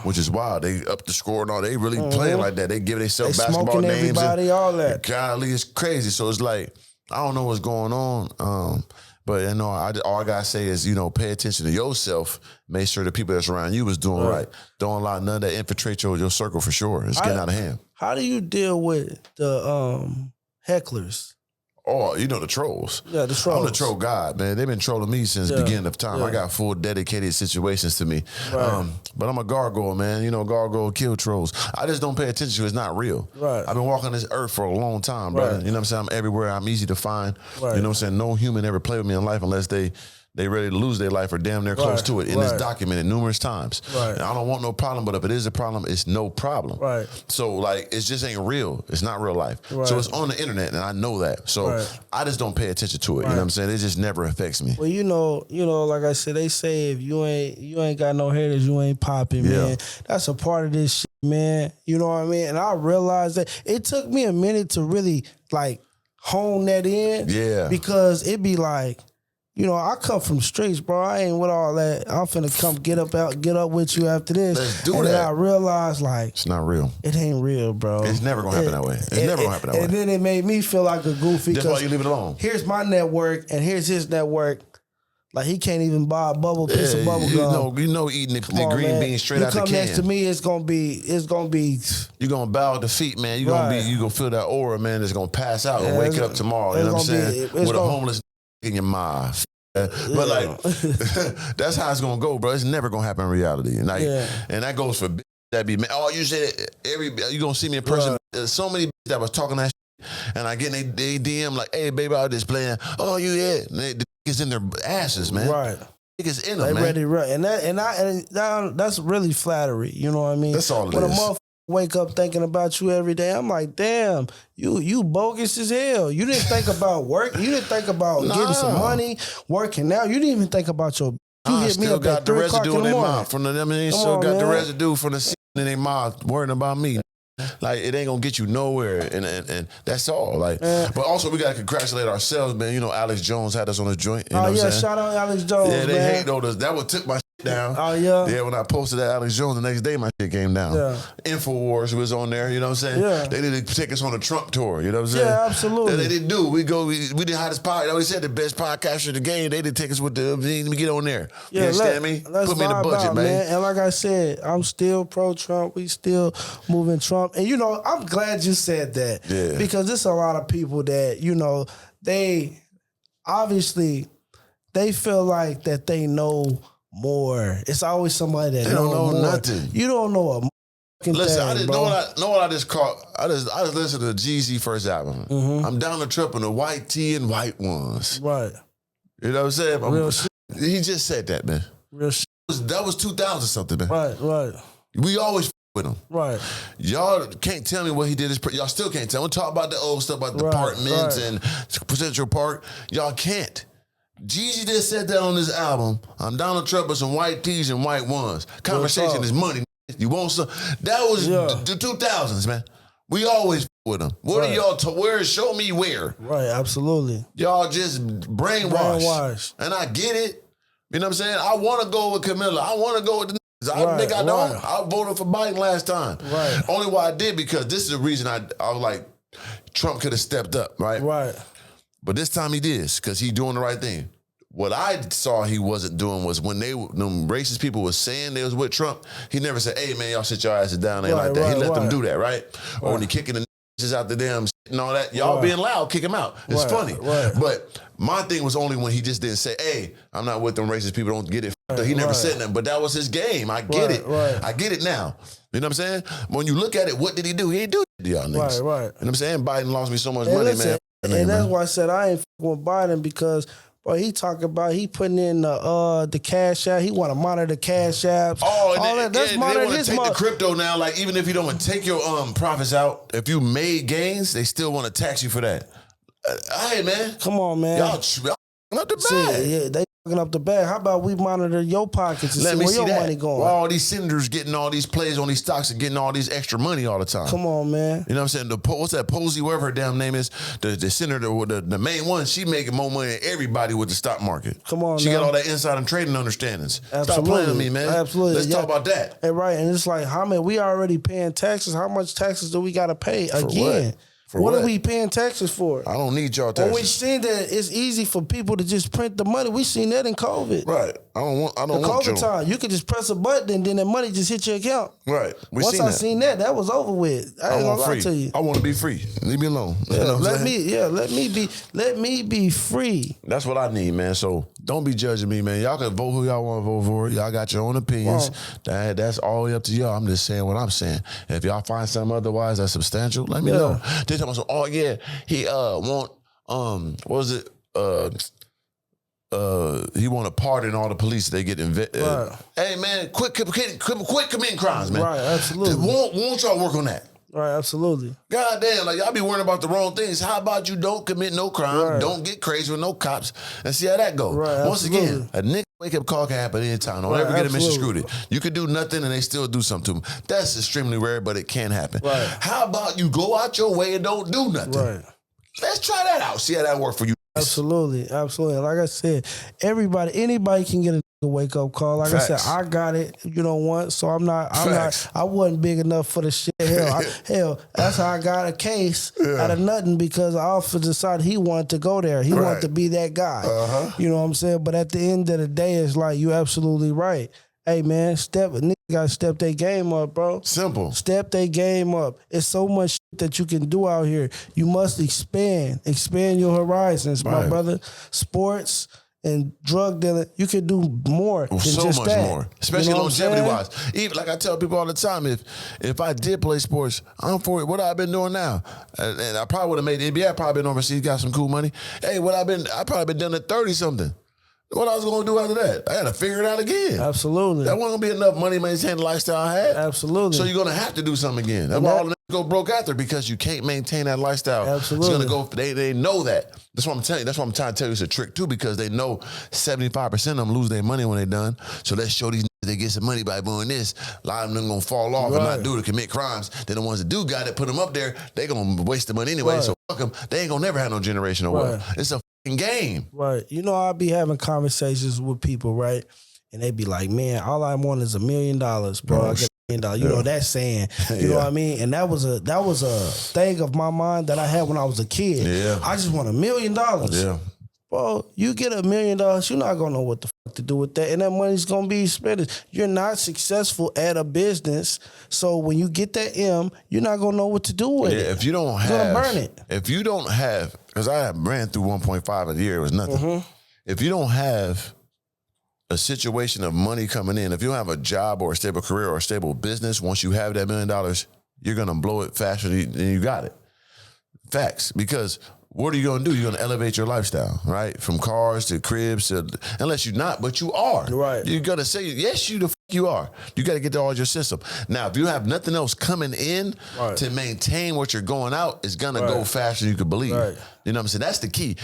which is wild. They up the score and all. They really playing like that. They give themselves basketball names. Everybody, all that. Golly, it's crazy. So it's like I don't know what's going on. But you know, all I gotta say is, you know, pay attention to yourself. Make sure the people that's around you is doing right. Don't allow none of that infiltrate your circle for sure. It's getting out of hand. How do you deal with the hecklers? Oh, you know the trolls. Yeah, the trolls. I'm the troll god, man. They've been trolling me since the beginning of time. I got full dedicated situations to me. But I'm a gargoyle, man. You know, gargoyle kill trolls. I just don't pay attention to it. It's not real. I've been walking this earth for a long time, brother. You know what I'm saying? I'm everywhere. I'm easy to find. You know what I'm saying? No human ever played with me in life unless they ready to lose their life or damn near close to it. And it's documented numerous times. And I don't want no problem, but if it is a problem, it's no problem. So like, it just ain't real. It's not real life. So it's on the internet and I know that. So I just don't pay attention to it. You know what I'm saying? It just never affects me. Well, you know, like I said, they say if you ain't got no haters, you ain't popping, man. That's a part of this shit, man. You know what I mean? And I realized that it took me a minute to really like hone that in. Because it be like, you know, I come from the streets, bro. I ain't with all that. I'm finna come get up with you after this. Let's do and that. Then I realized, like, it's not real. It ain't real, bro. It's never gonna happen that way. It's never gonna happen that way. And then it made me feel like a goofy. That's why you leave it alone. Here's my network, and here's his network. Like he can't even buy a piece of bubble gum. You know, eating the green beans straight out the can. You come next to me, it's gonna be. You're gonna bow at the feet, man. You gonna feel that aura, man. That's gonna pass out and wake up tomorrow. You know what I'm saying? With a homeless in your mind. But like, that's how it's gonna go, bro. It's never gonna happen in reality. And like, and that goes for that be. Oh, you said you gonna see me in person. There's so many that was talking that shit, and I get in they DM like, hey, baby, I was just playing. Oh, you the niggas in their asses, man. Niggas in them, man. Ready, and that's really flattery. You know what I mean? That's all it when is. A motherfucker wake up thinking about you every day, I'm like, damn, you bogus as hell. You didn't think about work. You didn't think about getting some money, working out. You didn't even think about your. You hit me up at 3 o'clock in the morning. Still got the residue from the seat in their mouth worrying about me. Like, it ain't gonna get you nowhere, and that's all. Like, but also we gotta congratulate ourselves, man. You know, Alex Jones had us on the joint. You know what I'm saying? Shout out Alex Jones. Yeah, they hate those. That what took my shit down. Yeah, when I posted that Alex Jones, the next day my shit came down. Infowars was on there. You know what I'm saying? They did take us on a Trump tour. You know what I'm saying? Yeah, absolutely. They didn't do. We did hottest podcast. They always said the best podcaster in the game. They did take us with the. Let me get on there. You understand me? Put me in the budget, man. And like I said, I'm still pro Trump. We still moving Trump. And you know, I'm glad you said that. Because there's a lot of people that, you know, they obviously they feel like that they know more. It's always somebody that don't know more. nothing. You don't know a listen, thing, I just bro. know what I just caught. I just listened to the G.Z. first album. I'm down the trip in the white tee and white ones. You know what I'm saying? Real shit. He just said that, man. Real shit. That was 2000 something, man. Right. We always with him. Y'all can't tell me what he did. Y'all still can't tell. We talk about the old stuff about departments and Central Park. Y'all can't. Jeezy just said that on this album. I'm down the truck with some white tees and white ones. Conversation is money. You want some? That was the 2000s, man. We always with them. What are y'all? Where? Show me where. Absolutely. Y'all just brainwash. And I get it. You know what I'm saying? I want to go with Camilla. I want to go with the I think I don't. I voted for Biden last time. Only why I did because this is the reason I was like, Trump could have stepped up, right? But this time he did because he doing the right thing. What I saw he wasn't doing was when them racist people was saying they was with Trump, he never said, hey man, y'all sit your asses down there like that. He let them do that, right? Or when he kicking the niggas out the damn shit and all that, y'all being loud, kick him out. It's funny. But my thing was only when he just didn't say, hey, I'm not with them racist people, don't get it. He never said nothing, but that was his game. I get it. I get it now. You know what I'm saying? When you look at it, what did he do? He didn't do it to y'all niggas. You know what I'm saying? Biden lost me so much money, man. And that's why I said I ain't with Biden because he talking about he putting in the cash app. He want to monitor the cash apps. Oh, and they want to take the crypto now. Like even if you don't take your profits out, if you made gains, they still want to tax you for that. Hey man, come on man, y'all not the bad. They fucking up the bag. How about we monitor your pockets and see where your money going? Why all these senators getting all these plays on these stocks and getting all these extra money all the time? Come on, man. You know what I'm saying? What's that Posey, whatever her damn name is, the senator, the main one, she making more money than everybody with the stock market. Come on, she got all that insider trading understandings. Absolutely. Stop playing with me, man. Absolutely. Let's talk about that. Hey, right, and it's like, how many, we already paying taxes. How much taxes do we got to pay again? What are we paying taxes for? I don't need y'all taxes. Well, we seen that it's easy for people to just print the money. We seen that in COVID. Right. I don't want COVID time. You could just press a button and then the money just hit your account. Right. Once I seen that was over with. I ain't gonna lie to you. I want to be free. Leave me alone. Yeah, you know let me be free. That's what I need, man. So don't be judging me, man. Y'all can vote who y'all want to vote for. Y'all got your own opinions. That's all the way up to y'all. I'm just saying what I'm saying. If y'all find something otherwise that's substantial, let me know. They tell me, oh yeah, he want what was it? He want to pardon all the police. They get right. Hey man, quit committing crimes, man. Right, absolutely. Won't y'all work on that? Right, absolutely. God damn, like y'all be worrying about the wrong things. How about you don't commit no crime, right. don't get crazy with no cops, and see how that goes. Right, Once again, a nigga wake-up call can happen anytime. Don't ever get a Mr. Screwed. You could do nothing and they still do something to them. That's extremely rare, but it can happen. Right. How about you go out your way and don't do nothing? Right. Let's try that out. See how that work for you. Absolutely, absolutely. Like I said, anybody can get a wake up call. Like Facts. I said, I got it. You don't want, so I wasn't big enough for the shit. Hell, that's how I got a case out of nothing because the officer decided he wanted to go there. He wanted to be that guy. You know what I'm saying? But at the end of the day, it's like you're absolutely right. Hey man, niggas gotta step their game up, bro. Simple. Step their game up. It's so much shit that you can do out here. You must expand your horizons, my brother. Sports and drug dealing, you can do more than so just much that. more, especially longevity wise. Even like I tell people all the time, if I did play sports, I'm for it. What I've been doing now, and I probably would have made the NBA. I probably been overseas, got some cool money. Hey, I probably been done at 30 something. What I was going to do after that? I had to figure it out again. Absolutely. That wasn't going to be enough money to maintain the lifestyle I had. Absolutely. So you're going to have to do something again. That's why all the niggas go broke after, because you can't maintain that lifestyle. Absolutely. It's going to go, they know that. That's what I'm telling you. That's what I'm trying to tell you. It's a trick too, because they know 75% of them lose their money when they're done. So let's show these niggas they get some money by doing this. A lot of them going to fall off and not do to commit crimes. Then the ones that do got it, put them up there, they going to waste the money anyway. So fuck them. They ain't going to never have no generational wealth. It's a game. Right. You know, I'll be having conversations with people, right? And they be like, man, all I want is $1 million, bro. I get $1 million. You know that saying. You know what I mean? And that was a thing of my mind that I had when I was a kid. Yeah. I just want $1 million. Yeah. Bro, you get $1 million, you're not gonna know what the fuck to do with that. And that money's gonna be spent. You're not successful at a business. So when you get that M, you're not gonna know what to do with it. If you don't have, you're gonna burn it. If you don't have, because I ran through 1.5 a year, it was nothing. If you don't have a situation of money coming in, if you don't have a job or a stable career or a stable business, once you have that $1 million, you're gonna blow it faster than you got it. Facts. Because what are you going to do? You're going to elevate your lifestyle, right? From cars to cribs to, unless you're not, but you are. Right. You're going to say, yes, you are. You got to get that all your system. Now, if you have nothing else coming in to maintain what you're going out, it's going to go faster than you could believe. Right. You know what I'm saying? That's the key.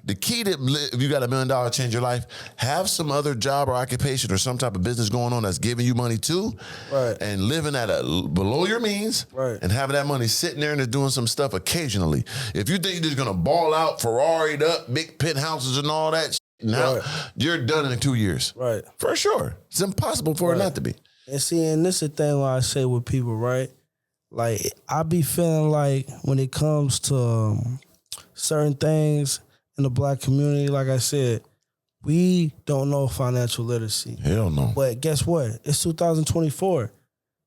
The key to, if you got $1 million, change your life, have some other job or occupation or some type of business going on that's giving you money too. Right. And living at below your means. Right. And having that money sitting there and just doing some stuff occasionally. If you think you're just going to ball out, Ferrari'd up, big penthouses and all that shit, now you're done in 2 years. Right. For sure. It's impossible for it not to be. And see, and this is the thing why I say with people, right? Like, I be feeling like when it comes to certain things in the black community, like I said, we don't know financial literacy. Hell no. But guess what? It's 2024.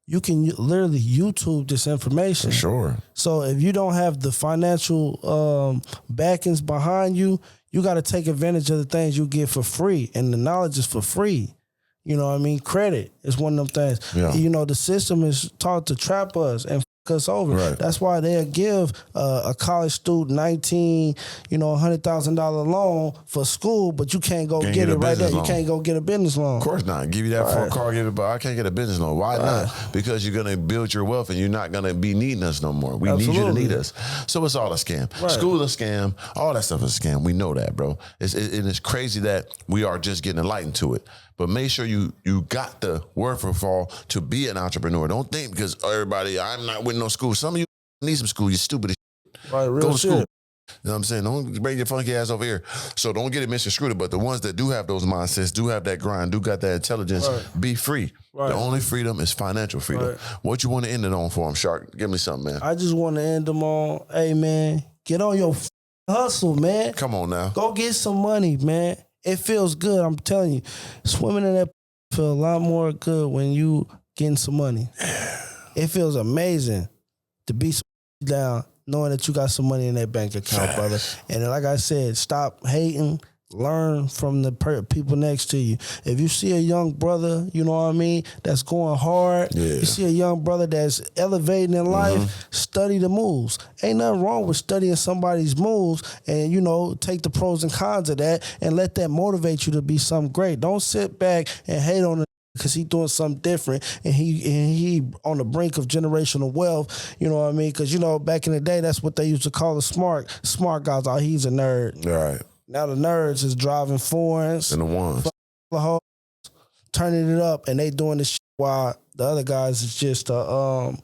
You can literally YouTube this information. For sure. So if you don't have the financial backings behind you, you got to take advantage of the things you get for free. And the knowledge is for free. You know what I mean? Credit is one of them things. Yeah. You know, the system is taught to trap us and us over. Right. That's why they'll give a college student $100,000 loan for school, but you can't go get it right there. You can't go get a business loan. Of course not. Give you that for a car, give it, but I can't get a business loan. Why not? Because you're gonna build your wealth and you're not gonna be needing us no more. We need you to need us. So it's all a scam. Right. School is a scam. All that stuff is a scam. We know that, bro. It's crazy that we are just getting enlightened to it. But make sure you got the wherewithal to be an entrepreneur. Don't think because everybody, I'm not with no school. Some of you need some school. You're stupid as shit. Right, real Go to shit. school. You know what I'm saying? Don't bring your funky ass over here. So don't get it misconstrued. But the ones that do have those mindsets, do have that grind, do got that intelligence, be free. Right. The only freedom is financial freedom. Right. What you want to end it on for them, Shark? Give me something, man. I just want to end them on, hey, man, get on your hustle, man. Come on now. Go get some money, man. It feels good. I'm telling you. Swimming in that feel a lot more good when you getting some money. It feels amazing to be down knowing that you got some money in that bank account, brother. And like I said, stop hating. Learn from the people next to you. If you see a young brother, you know what I mean, that's going hard, you see a young brother that's elevating in life, study the moves. Ain't nothing wrong with studying somebody's moves and, take the pros and cons of that and let that motivate you to be something great. Don't sit back and hate on it because he doing something different and he on the brink of generational wealth, you know what I mean? Because, back in the day, that's what they used to call the smart guys. Oh, he's a nerd. Right. Now the nerds is driving foreigns and the ones turning it up, and they doing this shit while the other guys is just selling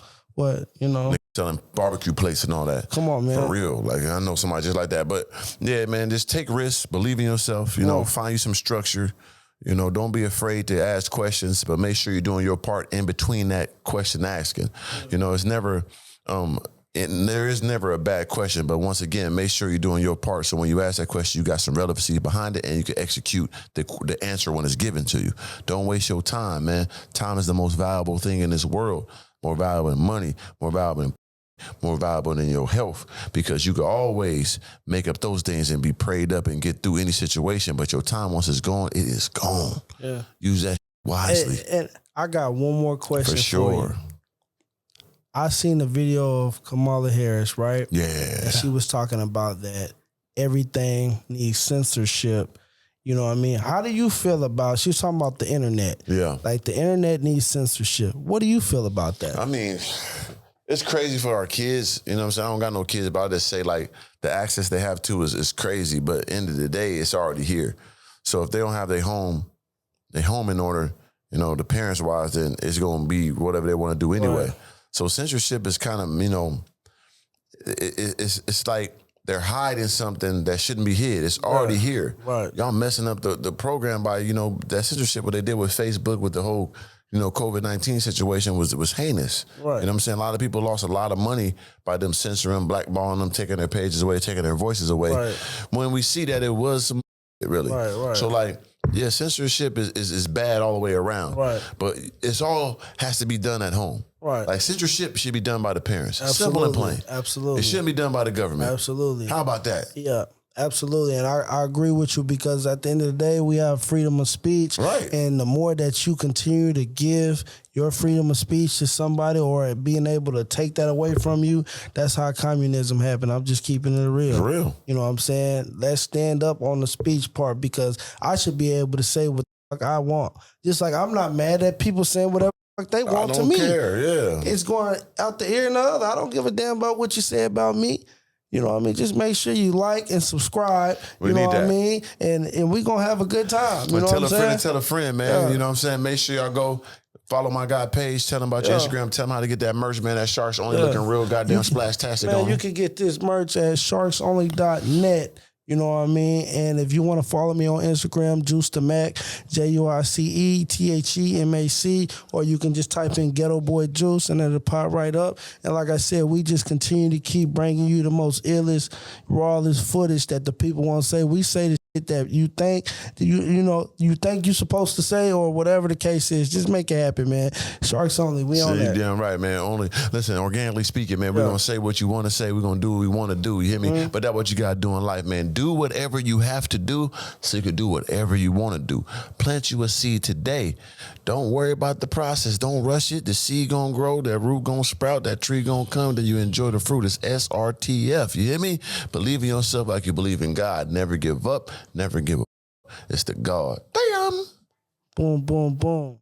barbecue plates and all that. Come on, man, for real. Like I know somebody just like that, but yeah, man, just take risks, believe in yourself. Find you some structure. Don't be afraid to ask questions, but make sure you're doing your part in between that question asking. It's never. And there is never a bad question, but once again, make sure you're doing your part. So when you ask that question, you got some relevancy behind it and you can execute the answer when it's given to you. Don't waste your time, man. Time is the most valuable thing in this world. More valuable than money, more valuable than your health, because you can always make up those things and be prayed up and get through any situation. But your time, once it's gone, it is gone. Yeah. Use that wisely. And I got one more question for sure. For you. I seen a video of Kamala Harris, right? Yeah. And she was talking about that everything needs censorship. You know what I mean? How do you feel about, she was talking about the internet. Yeah. Like the internet needs censorship. What do you feel about that? I mean, it's crazy for our kids. You know what I'm saying? I don't got no kids, but I just say like the access they have to is crazy. But at the end of the day, it's already here. So if they don't have their home in order, the parents wise, then it's going to be whatever they want to do anyway. Right. So censorship is kind of, it's like they're hiding something that shouldn't be hid. It's already here. Right. Y'all messing up the program by, that censorship, what they did with Facebook with the whole, COVID-19 situation was heinous. Right. You know what I'm saying? A lot of people lost a lot of money by them censoring, blackballing them, taking their pages away, taking their voices away. Right. When we see that it was some really. Right. So like, yeah, censorship is bad all the way around. Right. But it's all has to be done at home. Right. Like censorship should be done by the parents. Absolutely. Simple and plain. Absolutely. It shouldn't be done by the government. Absolutely. How about that? Yeah. Absolutely. And I agree with you, because at the end of the day, we have freedom of speech. Right. And the more that you continue to give your freedom of speech to somebody or being able to take that away from you, that's how communism happened. I'm just keeping it real. For real. You know what I'm saying? Let's stand up on the speech part, because I should be able to say what the fuck I want. Just like I'm not mad at people saying whatever the fuck they want to me. I don't care, yeah. It's going out the ear and the other. I don't give a damn about what you say about me. You know what I mean? Just make sure you like and subscribe. You know what I mean? And we're going to have a good time. You know what I'm saying? Tell a friend and tell a friend, man. Yeah. You know what I'm saying? Make sure y'all go follow my guy page. Tell him about your Instagram. Tell him how to get that merch, man. That Sharks Only looking real goddamn splash-tastic. Man, you can get this merch at sharksonly.net. You know what I mean? And if you want to follow me on Instagram, Juice the Mac, JuiceThemac, or you can just type in Ghetto Boy Juice and it'll pop right up. And like I said, we just continue to keep bringing you the most illest, rawest footage that the people want to say. We say the shit that you think you think you're supposed to say, or whatever the case is. Just make it happen, man. Sharks Only, we on that. Damn right, man. Only listen, organically speaking, man. We're gonna say what you want to say. We're gonna do what we want to do. You hear me? But that's what you gotta do in life, man. Do whatever you have to do so you can do whatever you want to do. Plant you a seed today. Don't worry about the process. Don't rush it. The seed gonna grow, that root gonna sprout, that tree gonna come, then you enjoy the fruit. It's S.R.T.F. You hear me? Believe in yourself like you believe in God. Never give up. Never give up. It's the God. Damn. Boom, boom, boom.